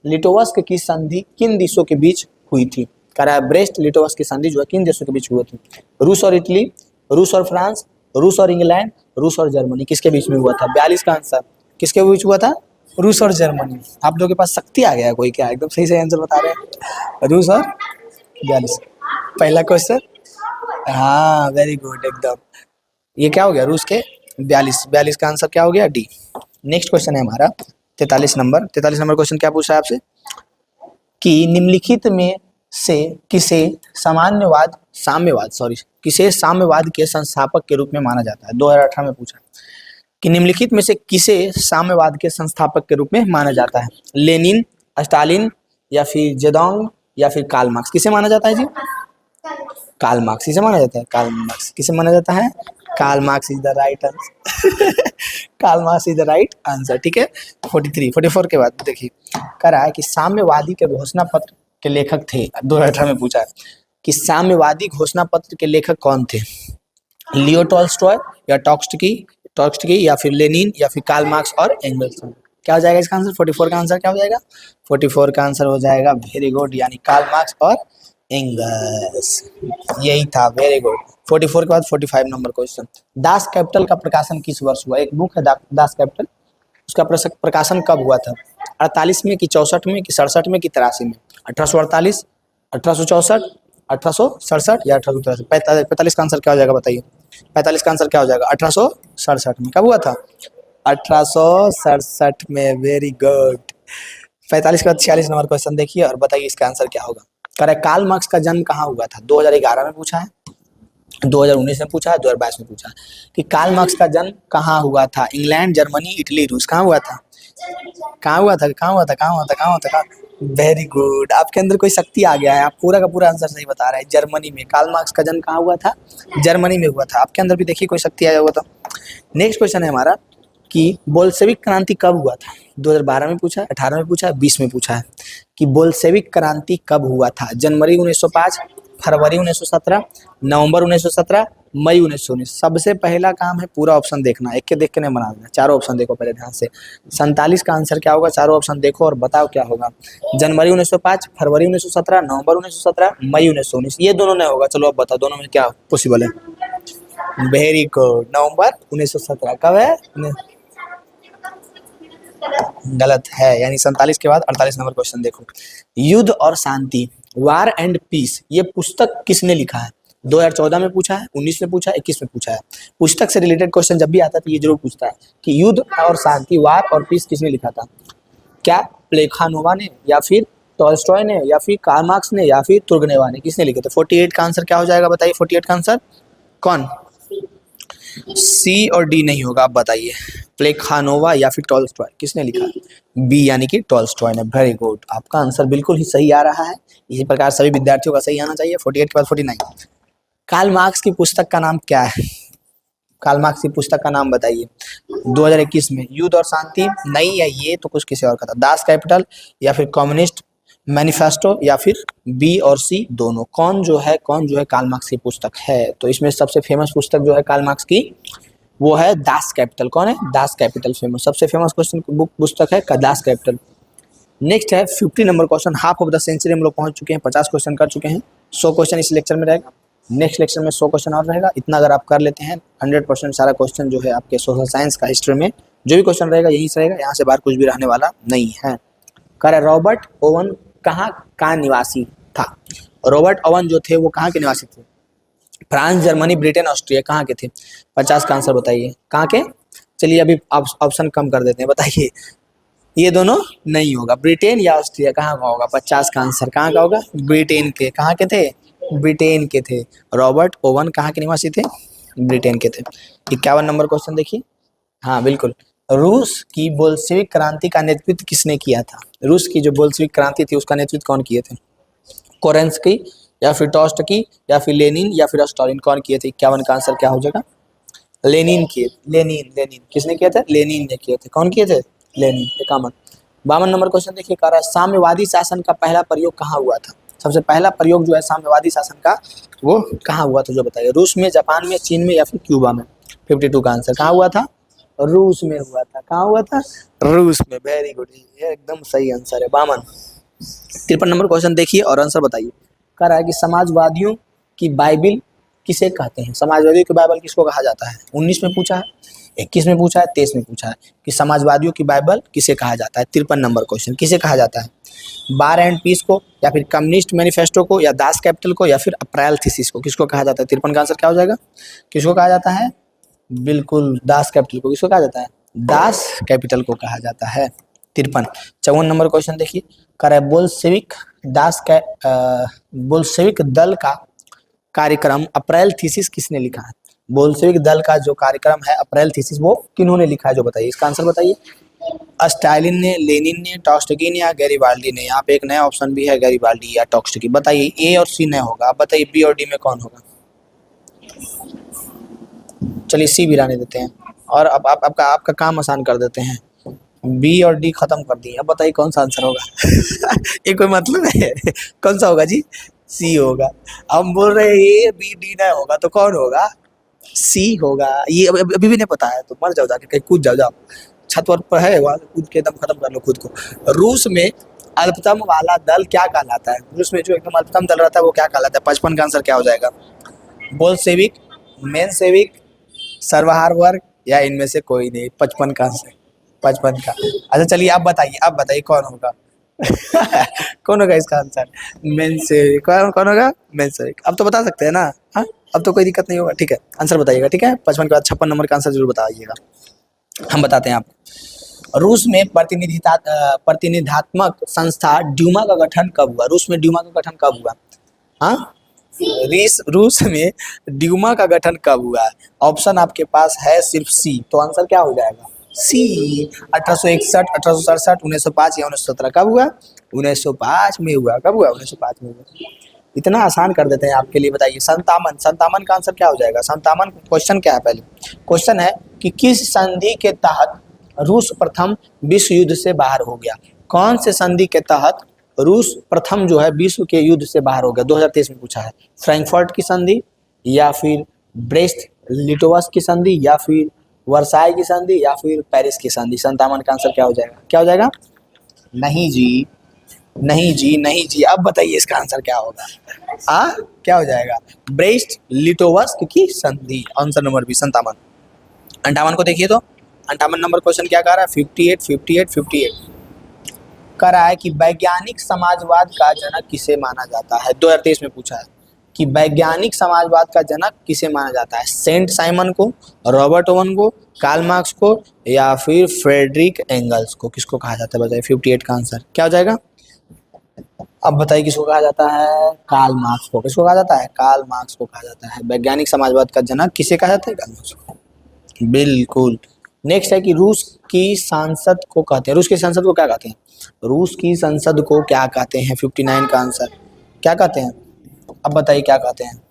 [SPEAKER 1] लिटोवस्क की संधि किन देशों के बीच हुई थी? कह रहा है ब्रेस्ट लिटोवस्क की संधि जो है किन देशों के बीच हुई थी? रूस और इटली, रूस और फ्रांस, रूस और इंग्लैंड, रूस और जर्मनी। किसके बीच में हुआ था? 42 का आंसर किसके बीच हुआ था? रूस और जर्मनी। आप लोगों के पास शक्ति आ गया कोई क्या? एकदम सही से आंसर बता रहे हैं, रूस और 42। पहला क्वेश्चन, हाँ वेरी गुड एकदम। ये क्या हो गया? रूस के 42। 42 का आंसर क्या हो गया? डी। नेक्स्ट क्वेश्चन है हमारा 43 नंबर। 43 नंबर क्वेश्चन क्या पूछा है आपसे कि निम्नलिखित में से किसे किसे साम्यवाद के संस्थापक के रूप में माना जाता है? 2018 में पूछा कि निम्नलिखित में से किसे साम्यवाद के संस्थापक के रूप में माना जाता है? लेनिन, स्टालिन या फिर जेडोंग या फिर कार्ल मार्क्स? किसे माना जाता है जी? Karl Marx. किसे माना जाता है? Karl Marx. किसे माना जाता है? Karl Marx is the right answer. Karl Marx is the right answer. ठीक है। 44 के बाद देखिए, कह रहा है कि साम्यवादी के घोषणा पत्र के लेखक थे। 2018 में पूछा है कि साम्यवादी घोषणा पत्र के लेखक कौन थे? लियो टॉल्स्टॉय या टॉक्सकी या फिर लेनिन या फिर कार्ल मार्क्स और एंगल्स? क्या हो जाएगा इसका आंसर? 44 का आंसर क्या हो जाएगा? 44 का आंसर हो जाएगा वेरी गुड, यानी कार्ल मार्क्स और एंगल्स, यही था। Very good. 44 के बाद 45 नंबर क्वेश्चन। दास कैपिटल का प्रकाशन किस वर्ष हुआ? एक बुक है दास कैपिटल, उसका प्रकाशन कब हुआ था? 48 में कि 64 में कि 67 में कि 83 में? 1848, 1864, 1867 या 1883? 45 का आंसर क्या हो जाएगा बताइए? 45 का आंसर क्या हो जाएगा? 1867 में। कब हुआ था? 1867 में। Very good. 45 के बाद 46 नंबर क्वेश्चन देखिए और बताइए इसका आंसर क्या होगा। करेक्ट। कार्ल मार्क्स का जन्म कहाँ हुआ था? 2011 में पूछा है, 2019 में पूछा है, 2022 में पूछा है कि कार्ल मार्क्स का जन्म कहाँ हुआ था? इंग्लैंड, जर्मनी, इटली, रूस? कहाँ हुआ था? कहाँ हुआ था? कहाँ हुआ था? कहाँ हुआ था? कहाँ हुआ था? Very good. आपके अंदर कोई शक्ति आ गया है, आप पूरा का पूरा आंसर सही बता रहे हैं। जर्मनी में। कार्ल मार्क्स का जन्म कहाँ हुआ था? जर्मनी में हुआ था। आपके अंदर भी देखिए कोई शक्ति आया हुआ था। नेक्स्ट क्वेश्चन है हमारा कि बोल्शेविक क्रांति कब हुआ था? 2012 में पूछा है, 18 में पूछा है, 20 में पूछा है कि बोल्शेविक क्रांति कब हुआ था? जनवरी 1905, फरवरी 1917, नवंबर 1917, मई 1919? सबसे पहला काम है पूरा ऑप्शन देखना, एक के देख के नहीं बना देना। चारों ऑप्शन देखो पहले ध्यान से। 47 का आंसर क्या होगा? चारों ऑप्शन देखो और बताओ क्या होगा। जनवरी 1905, फरवरी 1917, नवंबर 1917, मई 1919? ये दोनों नहीं होगा। चलो अब बताओ दोनों में क्या पॉसिबल है? वेरी गुड, नवंबर 1917। कब है? गलत है, यानी 47 के बाद 48 नंबर क्वेश्चन देखो। युद्ध और शांति, वार एंड पीस, ये पुस्तक किसने लिखा है? 2014 में पूछा है, 19 में पूछा है, 21 में पूछा है। पुस्तक से रिलेटेड क्वेश्चन जब भी आता है तो ये जरूर पूछता है कि युद्ध और शांति, वार और पीस किसने लिखा था? क्या प्लेखानोवा ने या फिर टॉल्स्टॉय ने या फिर कार्ल मार्क्स ने या फिर तुर्गनेवा ने? किसने लिखे थे? 48 का आंसर क्या हो जाएगा बताइए? 48 का आंसर कौन? सी और डी नहीं होगा, आप बताइए। प्लेखानोवा या फिर टॉल्स्टॉय, किसने लिखा? बी यानी कि टॉल्स्टॉय ने। वेरी गुड, आपका आंसर बिल्कुल ही सही आ रहा है। इसी प्रकार सभी विद्यार्थियों का सही आना चाहिए। 48 के बाद 49। कार्ल मार्क्स की पुस्तक का नाम क्या है? कार्ल मार्क्स की पुस्तक का नाम बताइए। 2021 में युद्ध और शांति नहीं है, ये तो कुछ किसी और का था। दास कैपिटल या फिर कम्युनिस्ट मैनिफेस्टो या फिर बी और सी दोनों। कौन जो है कार्ल मार्क्स की पुस्तक है? तो इसमें सबसे फेमस पुस्तक जो है कार्ल मार्क्स की, वो है दास कैपिटल। कौन है? दास कैपिटल फेमस, सबसे फेमस क्वेश्चन बुक पुस्तक है दास कैपिटल। नेक्स्ट है 50 number question. Half of the century हम लोग पहुंच चुके हैं, 50 क्वेश्चन कर चुके हैं। 100 क्वेश्चन इस लेक्चर में रहेगा, नेक्स्ट लेक्चर में 100 क्वेश्चन और रहेगा। इतना अगर आप कर लेते हैं 100% सारा क्वेश्चन जो है आपके सोशल साइंस का, हिस्ट्री में जो भी क्वेश्चन रहेगा यही से रहेगा, यहाँ से बाहर कुछ भी रहने वाला नहीं है। कह रहे रॉबर्ट ओवन कहाँ का निवासी था? रॉबर्ट ओवन जो थे वो कहाँ के निवासी थे? फ्रांस, जर्मनी, ब्रिटेन, ऑस्ट्रिया, कहाँ के थे? 50 का आंसर बताइए, कहाँ के? चलिए अभी ऑप्शन कम कर देते हैं, बताइए। ये दोनों नहीं होगा, ब्रिटेन या ऑस्ट्रिया, कहाँ का होगा? 50 का आंसर कहाँ का होगा? ब्रिटेन के। कहाँ के थे? ब्रिटेन के थे। रॉबर्ट ओवन कहाँ के निवासी थे? ब्रिटेन के थे। 51 नंबर क्वेश्चन देखिए। हाँ बिल्कुल, रूस की बोल्शेविक क्रांति का नेतृत्व किसने किया था? रूस की जो बोल्शेविक क्रांति थी उसका नेतृत्व कौन किए थे? कोरेंस्की या फिर टॉस्टकी या फिर लेनिन या फिर स्टालिन, कौन किए थे? 51 का आंसर क्या हो जाएगा? लेनिन किए। लेनिन किसने किया था? लेनिन ने किए थे। कौन किए थे? लेनिन। 51। 52 नंबर क्वेश्चन देखिए, कह रहा है साम्यवादी शासन का पहला प्रयोग कहाँ हुआ था? सबसे पहला प्रयोग जो है साम्यवादी शासन का वो कहाँ हुआ था, जो बताइए। रूस में, जापान में, चीन में या फिर क्यूबा में? 52 का आंसर कहाँ हुआ था? रूस में हुआ था। कहाँ हुआ था? रूस में। वेरी गुड, ये एकदम सही आंसर है। 52। 53 नंबर क्वेश्चन देखिए और आंसर बताइए। कह रहा है कि समाजवादियों की बाइबिल किसे कहते हैं? समाजवादियों की बाइबल किसको कहा जाता है? 19 में पूछा है, 21 में पूछा है, 23 में पूछा है कि समाजवादियों की बाइबल किसे कहा जाता है। 53 नंबर क्वेश्चन, किसे कहा जाता है? बार एंड पीस को या फिर कम्युनिस्ट मैनिफेस्टो को या दास कैपिटल को या फिर अप्रैल थीसिस को, किसको कहा जाता है? 53 का आंसर क्या हो जाएगा? किसको कहा जाता है? बिल्कुल दास कैपिटल को। किसको कहा जाता है? दास कैपिटल को कहा जाता है। 53। 54 नंबर क्वेश्चन देखिए, कर बोल्शेविक दल का कार्यक्रम अप्रैल थीसिस किसने लिखा है? बोल्शेविक दल का जो कार्यक्रम है अप्रैल थीसिस, वो किन्होंने लिखा है, जो बताइए। इसका आंसर बताइए। स्टालिन ने, लेनिन ने, टॉक्सकी ने या गैरिबाल्डी ने? यहाँ पे एक नया ऑप्शन भी है, गैरिबाल्डी या टॉक्सकी। बताइए, ए और सी नया होगा, आप बताइए बी और डी में कौन होगा? चलिए सी भी रहने देते हैं और अब आपका काम आसान कर देते हैं। बी और डी खत्म कर दिए, अब बताइए कौन सा आंसर होगा? ये कोई मतलब है? कौन सा होगा जी? सी होगा। हम बोल रहे हैं ए बी डी ना होगा तो कौन होगा? सी होगा। ये अभी भी नहीं पता है तो मर जाओ, जाके कहीं कूद जाओ। छत पर है वहां कूद के एकदम खत्म कर लो खुद को। रूस में अल्पतम वाला दल क्या कहलाता है? रूस में जो एकदम अल्पतम दल रहता है वो क्या कहलाता है? 55 का आंसर क्या हो जाएगा? बोल्शेविक, मेंशेविक, सर्वहार वर्ग या इनमें से कोई नहीं? 55 का आंसर, 55 का। अच्छा चलिए आप बताइए कौन होगा? कौन होगा इसका आंसर? मेंशेविक। कौन होगा? मेंशेविक। अब तो बता सकते हैं ना? हाँ, अब तो कोई दिक्कत नहीं होगा। ठीक है, आंसर बताइएगा। ठीक है, 55 के बाद 56 नंबर का आंसर जरूर बताइएगा, हम बताते हैं आपको। रूस में प्रतिनिधात्मक संस्था ड्यूमा का गठन कब हुआ? रूस में ड्यूमा का गठन कब हुआ? हाँ, रूस में ड्यूमा का गठन कब हुआ? ऑप्शन आपके पास है सिर्फ सी, तो आंसर क्या हो जाएगा? सी। 1861, 1867, 1905 या 1917? कब हुआ? 1905 में हुआ। कब हुआ? 1905 में हुआ। इतना आसान कर देते हैं आपके लिए। बताइए संतामन, संतामन का आंसर क्या हो जाएगा? संतामन क्वेश्चन क्या है? पहले क्वेश्चन है कि किस संधि के तहत रूस प्रथम विश्व युद्ध से बाहर हो गया? कौन से संधि के तहत रूस प्रथम जो है विश्व के युद्ध से बाहर हो गया? 2023 में पूछा है। फ्रैंकफर्ट की संधि या फिर ब्रेस्ट लिटोवस की संधि या फिर वर्साई की संधि या फिर पेरिस की संधि? संतामन का आंसर क्या हो जाएगा? क्या हो जाएगा? नहीं जी, नहीं जी, नहीं जी। अब बताइए इसका आंसर क्या होगा? क्या हो जाएगा? ब्रेस्ट लिटोवस्क की संधि। Answer number B, संतामन। 58 को देखिए तो 58 नंबर क्वेश्चन क्या कह रहा है? 58 कह रहा है कि वैज्ञानिक समाजवाद का जनक किसे माना जाता है? 2023 में पूछा है कि वैज्ञानिक समाजवाद का जनक किसे माना जाता है? सेंट साइमन को, रॉबर्ट ओवन को, कार्ल मार्क्स को या फिर फ्रेडरिक एंगल्स को? किसको कहा जाता है बताइए? 58 का आंसर क्या हो जाएगा? अब बताइए किसको कहा जाता है? कार्ल मार्क्स को। किसको कहा जाता है? कार्ल मार्क्स को कहा जाता है। वैज्ञानिक समाजवाद का जनक किसे कहा जाता है? कार्ल मार्क्स को। बिल्कुल। नेक्स्ट है कि रूस की संसद को कहते हैं, रूस की संसद को क्या कहते हैं? रूस की संसद को क्या कहते हैं? 59 का आंसर क्या कहते हैं? अब बताइए क्या कहते हैं?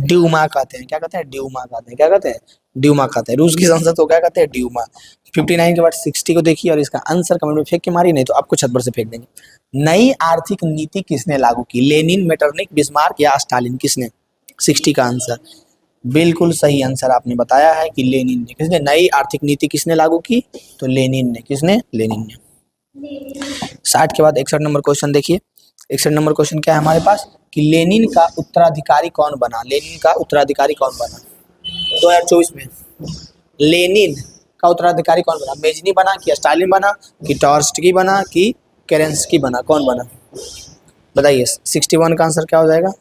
[SPEAKER 1] ड्यूमा कहते हैं। क्या कहते हैं? ड्यूमा कहते हैं। क्या कहते हैं? ड्यूमा कहते हैं। रूस की संसद को क्या कहते हैं? ड्यूमा। 59 के बाद 60 को देखिए और इसका आंसर कमेंट में फेंक के मारिए, नहीं तो आपको छत पर से फेंक देंगे। नई आर्थिक नीति किसने लागू की? लेनिन, मेटरनिक, बिस्मार्क या स्टालिन? किसने? 60 का आंसर बिल्कुल सही आंसर आपने बताया है कि लेनिन ने। किसने नई आर्थिक नीति किसने लागू की? तो लेनिन ने। किसने? लेनिन ने। 60 के बाद 61 नंबर क्वेश्चन देखिए। 61 नंबर क्वेश्चन क्या है हमारे पास कि लेनिन का उत्तराधिकारी कौन बना? लेनिन का उत्तराधिकारी कौन बना 2024 में? लेनिन का उत्तराधिकारी कौन बना? मेजनी बना कि स्टालिन बना कि टॉर्स्की बना कि केरेंस्की बना? कौन बना बताइए। 61 का आंसर क्या हो जाएगा?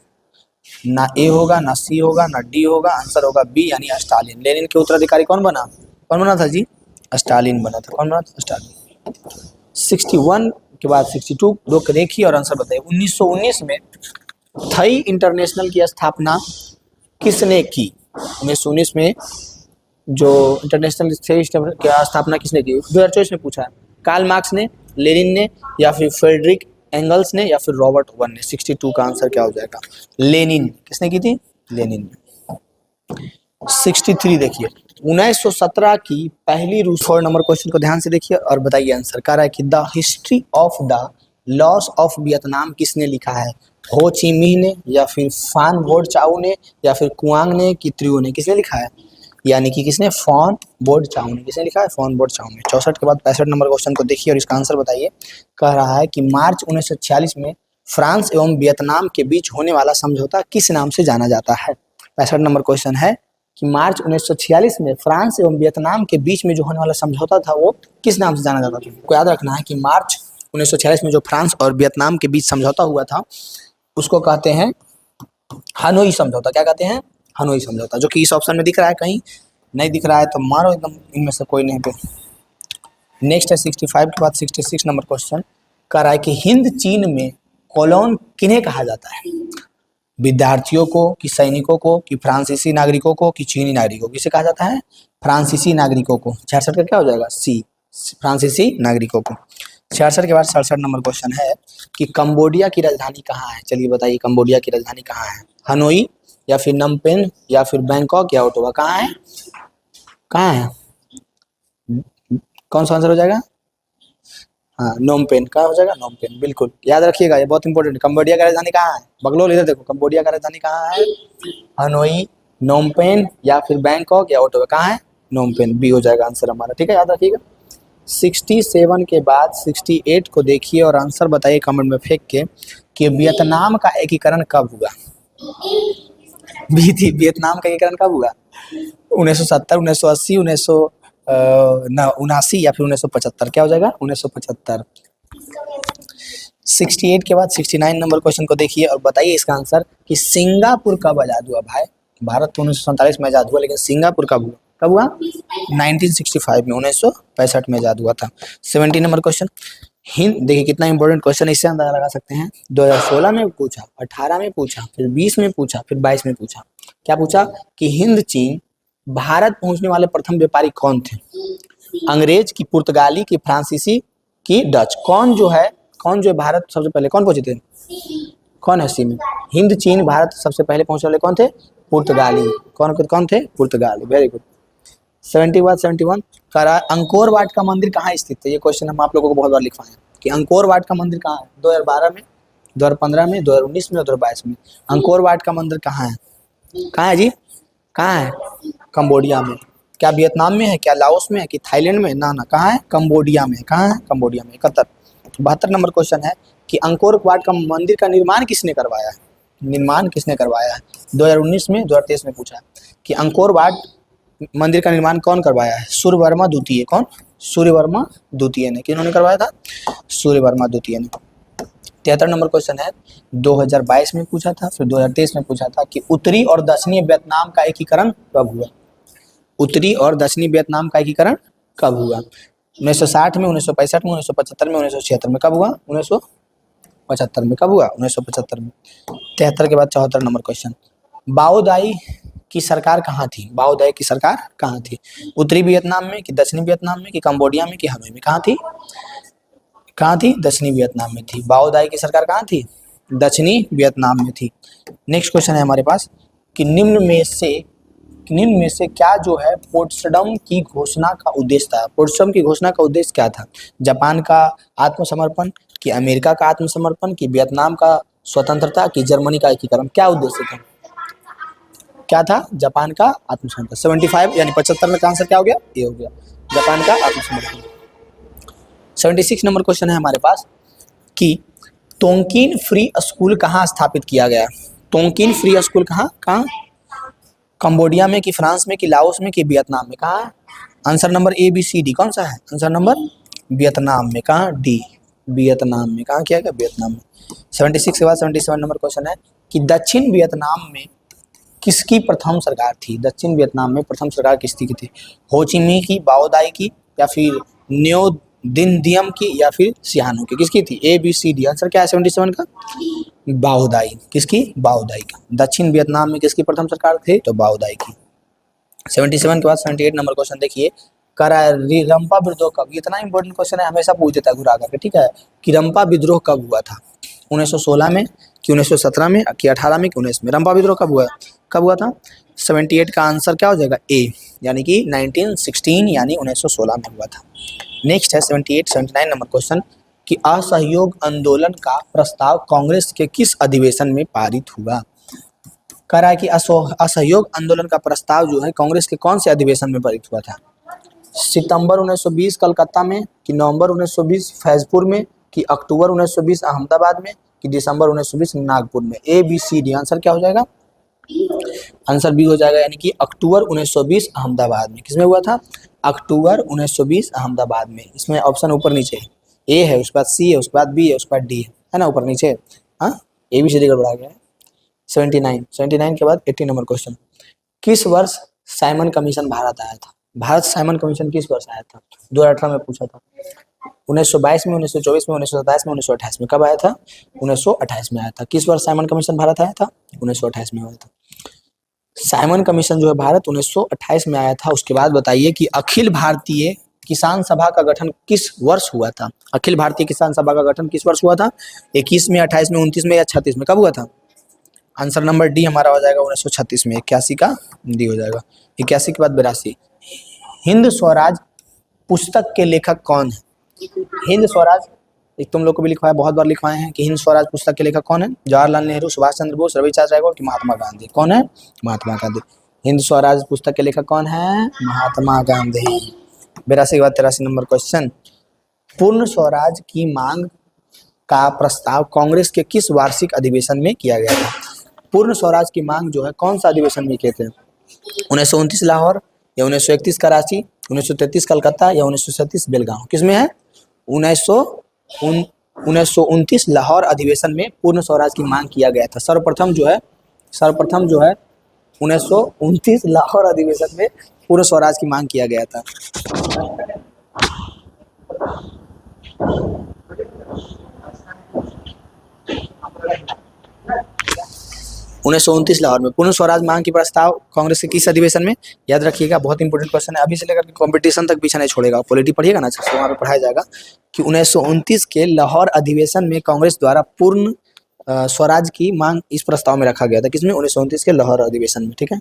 [SPEAKER 1] ना ए होगा, ना सी होगा, ना डी होगा, आंसर होगा बी यानी स्टालिन। लेनिन के उत्तराधिकारी कौन बना? कौन बना था जी? स्टालिन बना था। कौन बना था? स्टालिन। 61 के बाद 62 दो देखिए और आंसर बताइए। 1919 में थाई इंटरनेशनल की स्थापना किसने की? 1919 में जो इंटरनेशनल की स्थापना किसने की? 2024 में पूछा है। कार्ल मार्क्स ने, लेनिन ने, या फिर फ्रेडरिक एंगल्स ने, या फिर रॉबर्ट ओवन ने? 62 का आंसर क्या हो जाएगा? लेनिन। किसने की थी? लेनिन ने। 63 देखिए। 1917 की पहली रूस। 4 नंबर क्वेश्चन को ध्यान से देखिए और बताइए आंसर। कह रहा है कि the history of the loss of Vietnam किसने लिखा है? हो ची मिन्ह ने, या फिर फान बोर्ड चाउ ने, या फिर कुआंग ने कि त्रियो ने? किसने लिखा है? यानी कि किसने? फॉन बोर्ड चाउ ने। किसने लिखा है? फॉन बोर्ड चाउ ने। 64 के बाद 65 नंबर क्वेश्चन को देखिए और इसका आंसर बताइए। कह रहा है कि मार्च 1946 में फ्रांस एवं वियतनाम के बीच होने वाला समझौता किस नाम से जाना जाता है? 65 नंबर क्वेश्चन है कि मार्च 1946 में फ्रांस एवं वियतनाम के बीच में जो होने वाला समझौता था वो किस नाम से जाना जाता था? आपको याद रखना है कि मार्च 1946 में जो फ्रांस और वियतनाम के बीच समझौता हुआ था उसको कहते हैं हनोई समझौता। क्या कहते हैं? हनोई समझौता। जो कि इस ऑप्शन में दिख रहा है, कहीं नहीं दिख रहा है तो मारो एकदम इनमें से कोई नहीं पे। नेक्स्ट है 65 के बाद 66 नंबर क्वेश्चन। कह रहा है कि हिंद चीन में कॉलोन किन्हें कहा जाता है? विद्यार्थियों को कि सैनिकों को कि फ्रांसीसी नागरिकों को कि चीनी नागरिकों? किसे कहा जाता है? फ्रांसीसी नागरिकों को। 66 का क्या हो जाएगा? सी, फ्रांसीसी नागरिकों को। 66 के बाद 67 नंबर क्वेश्चन है कि कंबोडिया की राजधानी कहाँ है? चलिए बताइए कंबोडिया की राजधानी कहाँ है? हनोई, या फिर नमपेन, या फिर बैंकॉक, या ओटावा? कहाँ है? कहाँ है? कौन सा आंसर हो जाएगा? हाँ, नोमपेन का हो जाएगा। नोमपेन बिल्कुल याद रखिएगा, ये बहुत इंपॉर्टेंट। कंबोडिया का राजधानी कहाँ है? बगलोल इधर देखो, कंबोडिया का राजधानी कहाँ है? हनोई, नोमपेन, या फिर बैंकॉक, या ओटावा? कहाँ है? नोमपेन। बी हो जाएगा आंसर हमारा। ठीक है, याद रखिएगा। 67 के बाद 68 को देखिए और आंसर बताइए कमेंट में फेंक के कि वियतनाम का एकीकरण कब हुआ? भी थी वियतनाम का एकीकरण कब हुआ? 1970, 1980, 1979 या फिर 1975? क्या हो जाएगा? 1975। 68 के बाद 69 नंबर क्वेश्चन को देखिए और बताइए इसका आंसर कि सिंगापुर कब आजाद हुआ? भाई भारत तो 1947 में आजाद हुआ, लेकिन सिंगापुर कब हुआ? कब हुआ? 1965 में, 1965 में आजाद हुआ था। 70 नंबर क्वेश्चन। हिंद देखिए कितना इंपॉर्टेंट क्वेश्चन, इससे अंदाजा लगा सकते हैं। 2016 में पूछा, 18 में पूछा, फिर 20 में पूछा, फिर 22 में पूछा। क्या पूछा कि हिंद चीन भारत पहुंचने वाले प्रथम व्यापारी कौन थे? अंग्रेज की, पुर्तगाली की, फ्रांसीसी की, डच? कौन जो है भारत सबसे पहले कौन पहुंचे थे? कौन है सी में? हिंद चीन भारत सबसे पहले पहुंचने वाले कौन थे? पुर्तगाली। कौन थे? पुर्तगाली। Very good. 71 कह रहा है अंकोर वाट का मंदिर कहाँ स्थित है? ये क्वेश्चन हम आप लोगों को बहुत बार लिखवाए हैं कि अंकोर वाट का मंदिर कहाँ है? 2012 में, 2015 में, 2019 में और 2022 में। अंकोर वाट का मंदिर कहाँ है? कहाँ है जी? कहाँ है? कंबोडिया में। क्या वियतनाम में है? क्या लाओस में है? कि थाईलैंड में? ना ना, कहाँ है? कंबोडिया में। कहाँ है? कंबोडिया में। 72 नंबर क्वेश्चन है कि अंकोर वाट का मंदिर का निर्माण किसने करवाया है? निर्माण किसने करवाया है? 2019 में, 2023 में पूछा है कि अंकोर वाट मंदिर का निर्माण कौन करवाया है? सूर्यवर्मा द्वितीय। कौन? सूर्यवर्मा द्वितीय ने। किन्होंने करवाया था? सूर्यवर्मा द्वितीय ने। 73 नंबर क्वेश्चन है 2022 में पूछा था, फिर 2023 में पूछा था कि उत्तरी और दक्षिणी वियतनाम का एकीकरण कब हुआ? उत्तरी और दक्षिणी वियतनाम का एकीकरण कब हुआ? 1960 में, 1965 में, 1975 में, 1976 में? कब हुआ? 1975 में। कब हुआ? 1975 में। 73 के बाद 74 नंबर क्वेश्चन। बाओदाई की सरकार कहाँ थी? बाओ दाई की सरकार कहाँ थी? उत्तरी वियतनाम में कि दक्षिणी वियतनाम में कि कंबोडिया में कि हनोई में? कहाँ थी? कहाँ थी? दक्षिणी वियतनाम में थी। बाओ दाई की सरकार कहाँ थी? दक्षिणी वियतनाम में थी। नेक्स्ट क्वेश्चन है हमारे पास कि निम्न में से क्या जो है पोट्सडम की घोषणा का उद्देश्य था? पोट्सडम की घोषणा का उद्देश्य क्या था? जापान का आत्मसमर्पण कि अमेरिका का आत्मसमर्पण कि वियतनाम का स्वतंत्रता कि जर्मनी का एकीकरण? क्या उद्देश्य था? क्या था? जापान का आत्मसमर्पण। 75 यानी 75 का आंसर क्या हो गया? ये हो गया, जापान का आत्मसमर्पण। 76 नंबर क्वेश्चन है हमारे पास कि तोंकिन फ्री स्कूल कहाँ स्थापित किया गया? तोंकिन फ्री स्कूल कहाँ? कंबोडिया में कि फ्रांस में कि लाओस में कि वियतनाम में? कहाँ? Answer number A B C D कौन सा है? आंसर नंबर वियतनाम में। कहाँ? डी, वियतनाम में। कहाँ किया गया? वियतनाम में। 76 के बाद 77 नंबर क्वेश्चन है कि दक्षिण वियतनाम में किसकी प्रथम सरकार थी? दक्षिण वियतनाम में प्रथम सरकार किसकी की थी? हो ची मिन्ह की, बाओ दाई की, या फिर न्यो दिन दियम की, या फिर सिहानो की? किसकी थी? A B C D. Answer क्या है 77 का? बाओ दाई। किसकी? बाओ दाई का। दक्षिण वियतनाम में किसकी प्रथम सरकार थी? तो बाओ दाई की। 77 के बाद 78 नंबर क्वेश्चन देखिए, रंपा विद्रोह कब? इतना इंपॉर्टेंट क्वेश्चन है, हमेशा पूछ देता है घुरा करके, ठीक है, कि रंपा विद्रोह कब हुआ था? 1916 में कि 1917 में कि 18 में कि 19 में? रंपा विद्रोह कब हुआ? कब हुआ था? 78 का आंसर क्या हो जाएगा? ए, यानी कि 1916 यानी 1916 में हुआ था। नेक्स्ट है 79 नंबर क्वेश्चन कि असहयोग आंदोलन का प्रस्ताव कांग्रेस के किस अधिवेशन में पारित हुआ? कह रहा है कि असहयोग आंदोलन का प्रस्ताव जो है कांग्रेस के कौन से अधिवेशन में पारित हुआ था? सितंबर 1920 कलकत्ता में कि नवंबर 1920 फैजपुर में कि अक्टूबर 1920 अहमदाबाद में कि दिसंबर 1920 नागपुर में? A B C D. Answer क्या हो जाएगा? आंसर बी हो जाएगा, यानी कि अक्टूबर 1920 अहमदाबाद में। किसमें हुआ था? अक्टूबर 1920 अहमदाबाद में। इसमें ऑप्शन ऊपर नीचे है, ए है, उसके बाद सी है, उसके बाद बी है, उसके बाद डी है ना, ऊपर नीचे। हाँ, ए बी सी डी गड़बड़ा गया है। 79 के बाद 80 नंबर क्वेश्चन, किस वर्ष साइमन कमीशन भारत आया था? भारत साइमन कमीशन किस वर्ष आया था? 2018 में पूछा था। 1922 में, 1924 में, 1927 में, 1928 में? कब आया था? 1928 में आया था। किस वर्ष साइमन कमीशन भारत आया था? 1928 में आया था। साइमन कमीशन जो है भारत 1928 में आया था। उसके बाद बताइए कि अखिल भारतीय किसान सभा का गठन किस वर्ष हुआ था? अखिल भारतीय किसान सभा का गठन किस वर्ष हुआ था? 21 में, 28 में, 29 में या 36 में? कब हुआ था? आंसर नंबर डी हमारा हो जाएगा 1936 में। 81 का डी हो जाएगा। 81 के बाद 82। हिंद स्वराज पुस्तक के लेखक कौन है? हिंद स्वराज, एक तुम लोग को भी लिखवाया, बहुत बार लिखवाए हैं कि हिंद स्वराज पुस्तक के लेखक कौन है? जवाहरलाल नेहरू, सुभाष चंद्र बोस, रविचंद्र टैगोर कि महात्मा गांधी? कौन है? महात्मा गांधी। हिंद स्वराज पुस्तक के लेखक कौन है? महात्मा गांधी। 82 के बाद 83 नंबर क्वेश्चन, पूर्ण स्वराज की मांग का प्रस्ताव कांग्रेस के किस वार्षिक अधिवेशन में किया गया था? पूर्ण स्वराज की मांग जो है कौन सा अधिवेशन में किए थे? 1929 लाहौर या 1931 कराची, 1933 कलकत्ता या 1937 बेलगांव? किसमें है? 1929 लाहौर अधिवेशन में पूर्ण स्वराज की मांग किया गया था। सर्वप्रथम जो है 1929 लाहौर अधिवेशन में पूर्ण स्वराज की मांग किया गया था। उन्नीस सौ 29 लाहौर में पूर्ण स्वराज मांग की प्रस्ताव कांग्रेस के किस अधिवेशन में? याद रखिएगा, बहुत इंपॉर्टेंट क्वेश्चन है, अभी से लेकर कंपटीशन तक पीछे नहीं छोड़ेगा। पॉलिटी पढ़िएगा ना, तो वहाँ पे पढ़ाया जाएगा कि 1929 के लाहौर अधिवेशन में कांग्रेस द्वारा पूर्ण स्वराज की मांग इस प्रस्ताव में रखा गया था। किसमें? 1929 के लाहौर अधिवेशन में। ठीक है।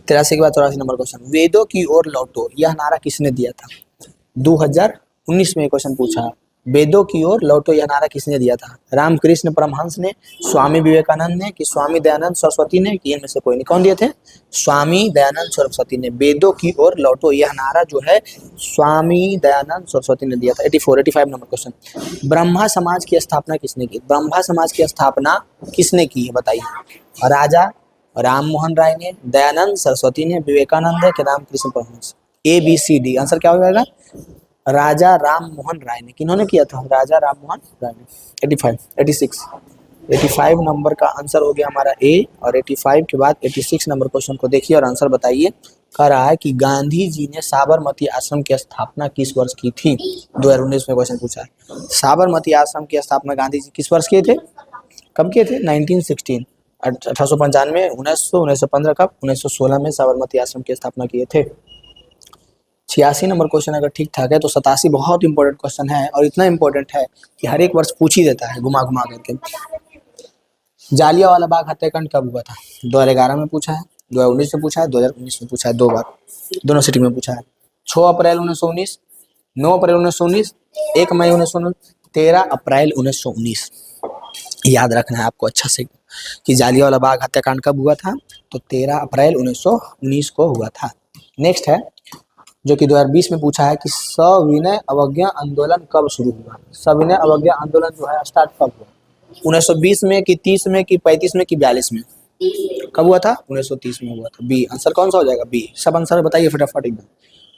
[SPEAKER 1] 83 के बाद 84 नंबर क्वेश्चन, वेदों की ओर लौटो यह नारा किसने दिया था? 2019 में क्वेश्चन पूछा, वेदों की ओर लौटो यह नारा किसने दिया था? रामकृष्ण परमहंस ने, स्वामी विवेकानंद ने कि स्वामी दयानंद सरस्वती ने कि इनमें से कोई नहीं? कौन दिए थे? स्वामी दयानंद सरस्वती ने। वेदों की ओर लौटो यह नारा जो है स्वामी दयानंद सरस्वती ने दिया था। 85 नंबर क्वेश्चन, ब्रह्मा समाज की स्थापना किसने की? ब्रह्मा समाज की स्थापना किसने की है बताइए? राजा राम मोहन राय ने, दयानंद सरस्वती ने, विवेकानंद है कि Ramakrishna Paramahansa? A B C D. Answer क्या हो जाएगा? राजा राम मोहन राय ने। किन्होंने किया था? राजा राम मोहन राय ने। 85 नंबर का आंसर हो गया हमारा ए। और 85 के बाद 86 नंबर क्वेश्चन को देखिए और आंसर बताइए। कह रहा है कि गांधी जी ने साबरमती आश्रम की स्थापना किस वर्ष की थी? 2019 में क्वेश्चन पूछा है। साबरमती आश्रम की स्थापना गांधी जी किस वर्ष किए थे? कब किए थे? 1916। 1895, 1900, 1915 कब? 1916 में साबरमती आश्रम की स्थापना किए थे। 86 नंबर क्वेश्चन अगर ठीक ठाक है तो 87 बहुत इंपॉर्टेंट क्वेश्चन है, और इतना इंपॉर्टेंट है कि हर एक वर्ष पूछ ही देता है घुमा घुमा करके। जालियांवाला बाग हत्याकांड कब हुआ था? 2011 में पूछा है, 2019 में पूछा है, 2019 में पूछा है, 2 बार, दोनों सिटिंग में पूछा है। 6 अप्रैल 1919, 9 अप्रैल 1919, 1 मई 1919, 13 अप्रैल 1919। याद रखना है आपको अच्छा से कि जालियांवाला बाग हत्याकांड कब हुआ था, तो 13 अप्रैल 1919 को हुआ था। नेक्स्ट है जो कि 2020 में पूछा है कि सविनय अवज्ञा आंदोलन कब शुरू हुआ? सविनय अवज्ञा आंदोलन जो है स्टार्ट कब हुआ? 1920 में कि 30 में कि 35 में कि 42 में? कब हुआ था? 1930 में हुआ था। बी आंसर कौन सा हो जाएगा? बी। सब आंसर बताइए फटाफट एकदम,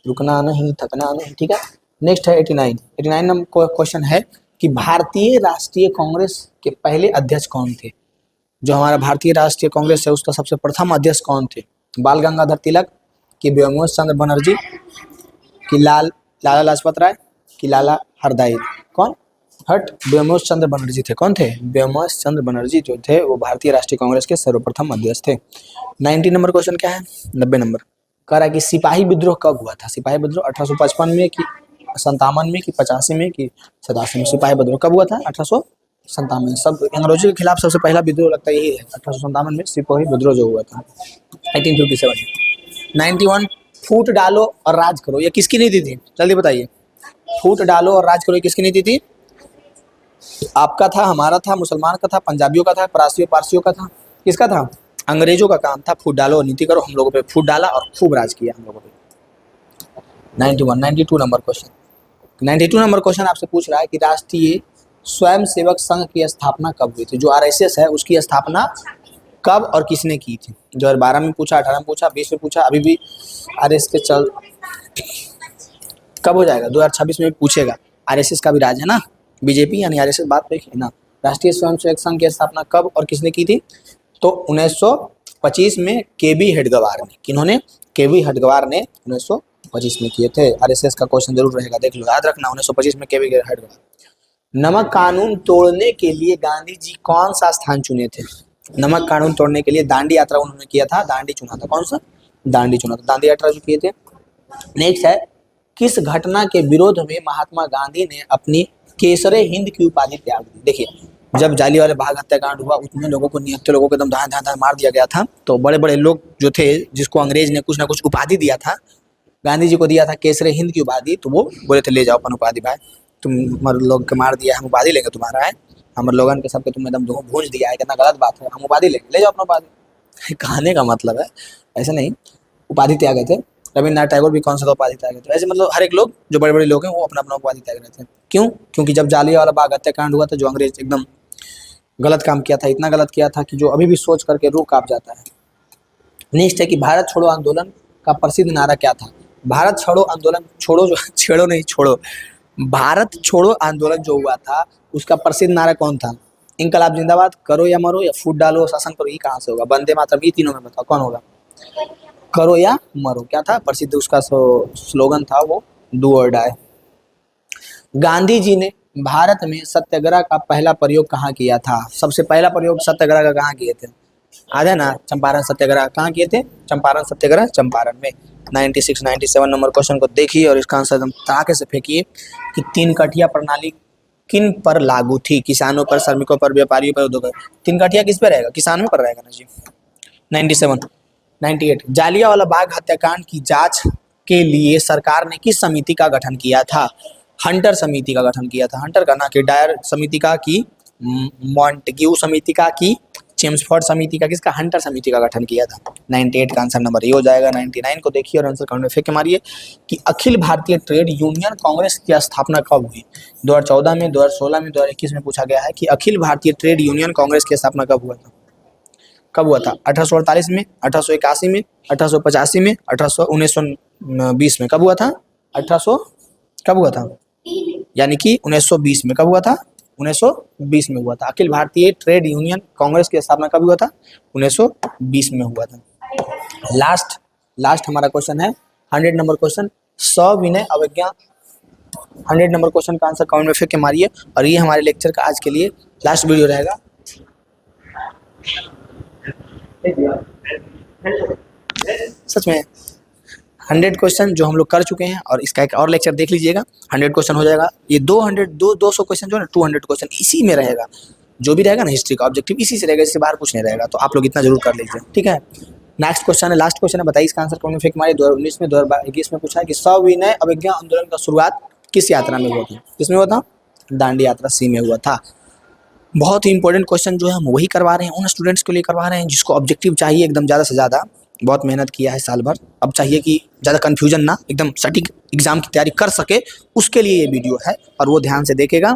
[SPEAKER 1] रुकना नहीं, थकना नहीं, ठीक है। नेक्स्ट है 89 नंबर क्वेश्चन है कि भारतीय राष्ट्रीय कांग्रेस के पहले अध्यक्ष कौन थे? जो हमारा भारतीय राष्ट्रीय कांग्रेस है उसका सबसे प्रथम अध्यक्ष कौन थे? बाल गंगाधर तिलक, कि व्योमकेश चंद्र बनर्जी, कि लाला लाजपत राय, कि लाला हरदयाल? कौन? हट, व्योमकेश चंद्र बनर्जी थे। कौन थे? व्योमकेश चंद्र बनर्जी जो थे वो भारतीय राष्ट्रीय कांग्रेस के सर्वप्रथम अध्यक्ष थे। 90 नंबर क्वेश्चन क्या है? 90 नंबर कह रहा है कि सिपाही विद्रोह कब हुआ था? सिपाही विद्रोह 1855 में कि 57 में कि 85 में कि 87 में? सिपाही विद्रोह कब हुआ था? 1857। सब अंग्रेजों के खिलाफ सबसे पहला विद्रोह लगता है यही है, 1857 में सिपाही विद्रोह जो हुआ था 1857। 91 फूट डालो और राज करो, ये किसकी नीति थी? जल्दी बताइए। फूट डालो और राज करो, ये किसकी नीति थी? आपका था, हमारा था, मुसलमान का था, पंजाबियों का था, पारसियों का था? किसका था? अंग्रेजों का काम था फूट डालो और नीति करो। हम लोगों पे फूट डाला और खूब राज किया हम लोगों पे। 92 नंबर क्वेश्चन, 92 नंबर क्वेश्चन आपसे पूछ रहा है कि राष्ट्रीय स्वयंसेवक संघ की स्थापना कब हुई थी? जो आरएसएस है उसकी स्थापना कब और किसने की थी? 2012 में पूछा, 18 में पूछा, 20 में पूछा, अभी भी आरएसएस के चल कब हो जाएगा? 2026 में भी पूछेगा। आरएसएस का भी राज है ना, बीजेपी यानी आरएसएस, बात पे है ना। राष्ट्रीय स्वयंसेवक संघ की स्थापना कब और किसने की थी? तो 1925 में केबी हेडगवार ने। किन्होंने? केबी हेडगवार ने 1925 में किए थे। आरएसएस का क्वेश्चन जरूर रहेगा, देख लो, याद रखना 1925 में केबी हेडगवार। नमक कानून तोड़ने के लिए गांधी जी कौन सा स्थान चुने थे? नमक कानून तोड़ने के लिए दांडी यात्रा उन्होंने किया था, दांडी चुना था। कौन सा? दांडी चुना था, दांडी यात्रा जो किए थे। नेक्स्ट है किस घटना के विरोध में महात्मा गांधी ने अपनी केसरे हिंद की उपाधि त्याग दी? देखिए, जब जालियांवाला बाग हत्याकांड हुआ उतने लोगों को, निहत्थे लोगों को एकदम धाए धाए धाए मार दिया गया था, तो बड़े बड़े लोग जो थे जिसको अंग्रेज ने कुछ ना कुछ उपाधि दिया था, गांधी जी को दिया था केसरे हिंद की उपाधि, तो वो बोले थे ले जाओ अपन उपाधि भाई, तुम लोग के मार दिया, हम उपाधि लेंगे तुम्हारा है, हम लोगन के सबके तुमने एकदम भूंज दिया है, कितना गलत बात है, हम उपाधि लेंगे, ले जाओ अपना उपाधि। कहने का मतलब है ऐसे नहीं, उपाधि त्यागे थे। रविन्द्रनाथ टैगोर भी कौन सा उपाधि त्यागे थे। ऐसे मतलब हर एक लोग जो बड़े बड़े लोग हैं वो अपना अपना उपाधि त्याग रहे थे। क्यों? क्योंकि जब जालियांवाला बाग हत्याकांड हुआ था, जो अंग्रेज एकदम गलत काम किया था, इतना गलत किया था कि जो अभी भी सोच करके रूह कांप जाता है। नेक्स्ट है कि भारत छोड़ो आंदोलन का प्रसिद्ध नारा क्या था? भारत छोड़ो आंदोलन, छोड़ो जो छेड़ो नहीं, छोड़ो, भारत छोड़ो आंदोलन जो हुआ था उसका प्रसिद्ध नारा कौन था? इंकलाब जिंदाबाद, करो या मरो, या फूट डालो शासन करो, ये कहाँ से होगा? वंदे मातरम, ये तीनों में बताओ कौन होगा? करो या मरो। क्या था प्रसिद्ध उसका स्लोगन था? वो डू और डाई। गांधी जी ने भारत में सत्याग्रह का पहला प्रयोग कहाँ किया था? सबसे पहला प्रयोग सत्याग्रह का कहाँ किए थे? आधा ना, चंपारण सत्याग्रह कहाँ किए थे? चंपारण सत्याग्रह चंपारण में। 96 97 नंबर क्वेश्चन को देखिए और इसका आंसर एकदम ताके से फेंकिए कि 3 कठिया प्रणाली किन पर लागू थी? किसानों पर, श्रमिकों पर, व्यापारियों पर, उद्योग पर। 3 कठिया किस पे रहेगा? किसानों पर रहेगा ना जी। 97 98 जालियांवाला बाग हत्याकांड की जांच के लिए सरकार ने किस समिति का गठन किया था? हंटर समिति का गठन किया था। हंटर का, ना कि डायर समिति का, की मॉन्टेग्यू समिति का, की चेम्सफोर्ड समिति का, किसका? हंटर समिति का गठन किया था। 98 का आंसर नंबर ये हो जाएगा। 99 को देखिए और आंसर कमेंट में फेंक के मारिए कि अखिल भारतीय ट्रेड यूनियन कांग्रेस की स्थापना कब हुई? 2014 में, 2016 में, 2021 में पूछा गया है कि अखिल भारतीय ट्रेड यूनियन कांग्रेस की स्थापना कब हुआ था? कब हुआ था? 1848 में, 1881 में, 1885 में, 1920 में? कब हुआ था? 1800 कब हुआ था? यानी कि 1920 में। कब हुआ था? 1920 में हुआ था। अखिल भारतीय ट्रेड यूनियन कांग्रेस की स्थापना कब हुआ था? 1920 में हुआ था। लास्ट हमारा क्वेश्चन है 100 नंबर क्वेश्चन, सविनय अवज्ञा। 100 नंबर क्वेश्चन का आंसर कमेंट में फेंक के मारिए और ये हमारे लेक्चर का आज के लिए लास्ट वीडियो रहेगा। सच में 100 क्वेश्चन जो हम लोग कर चुके हैं, और इसका एक और लेक्चर देख लीजिएगा, 100 क्वेश्चन हो जाएगा। ये 200 क्वेश्चन जो है ना, 200 क्वेश्चन इसी में रहेगा। जो भी रहेगा ना हिस्ट्री का ऑब्जेक्टिव इसी से रहेगा, इससे बाहर कुछ नहीं रहेगा। तो आप लोग इतना जरूर कर लीजिए, ठीक है। नेक्स्ट क्वेश्चन है, लास्ट क्वेश्चन है, बताइए इसका आंसर कौन। फेंक मारे 2019 में, 2021 में पूछा है कि सविनय अवज्ञा आंदोलन का शुरुआत किस यात्रा में हुआ था? किसमें हुआ था? दांडी यात्रा सी में हुआ था। बहुत ही इंपॉर्टेंट क्वेश्चन जो है हम वही करवा रहे हैं, उन स्टूडेंट्स के लिए करवा रहे हैं जिसको ऑब्जेक्टिव चाहिए एकदम ज़्यादा से ज़्यादा। बहुत मेहनत किया है साल भर, अब चाहिए कि ज़्यादा कन्फ्यूजन ना, एकदम सटीक एग्जाम की तैयारी कर सके, उसके लिए ये वीडियो है। और वो ध्यान से देखेगा,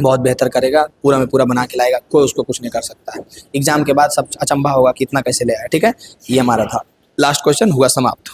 [SPEAKER 1] बहुत बेहतर करेगा, पूरा में पूरा बना के लाएगा, कोई उसको कुछ नहीं कर सकता है। एग्जाम के बाद सब अचंभा होगा कि इतना कैसे ले आया, ठीक है। ये हमारा था, लास्ट क्वेश्चन हुआ समाप्त।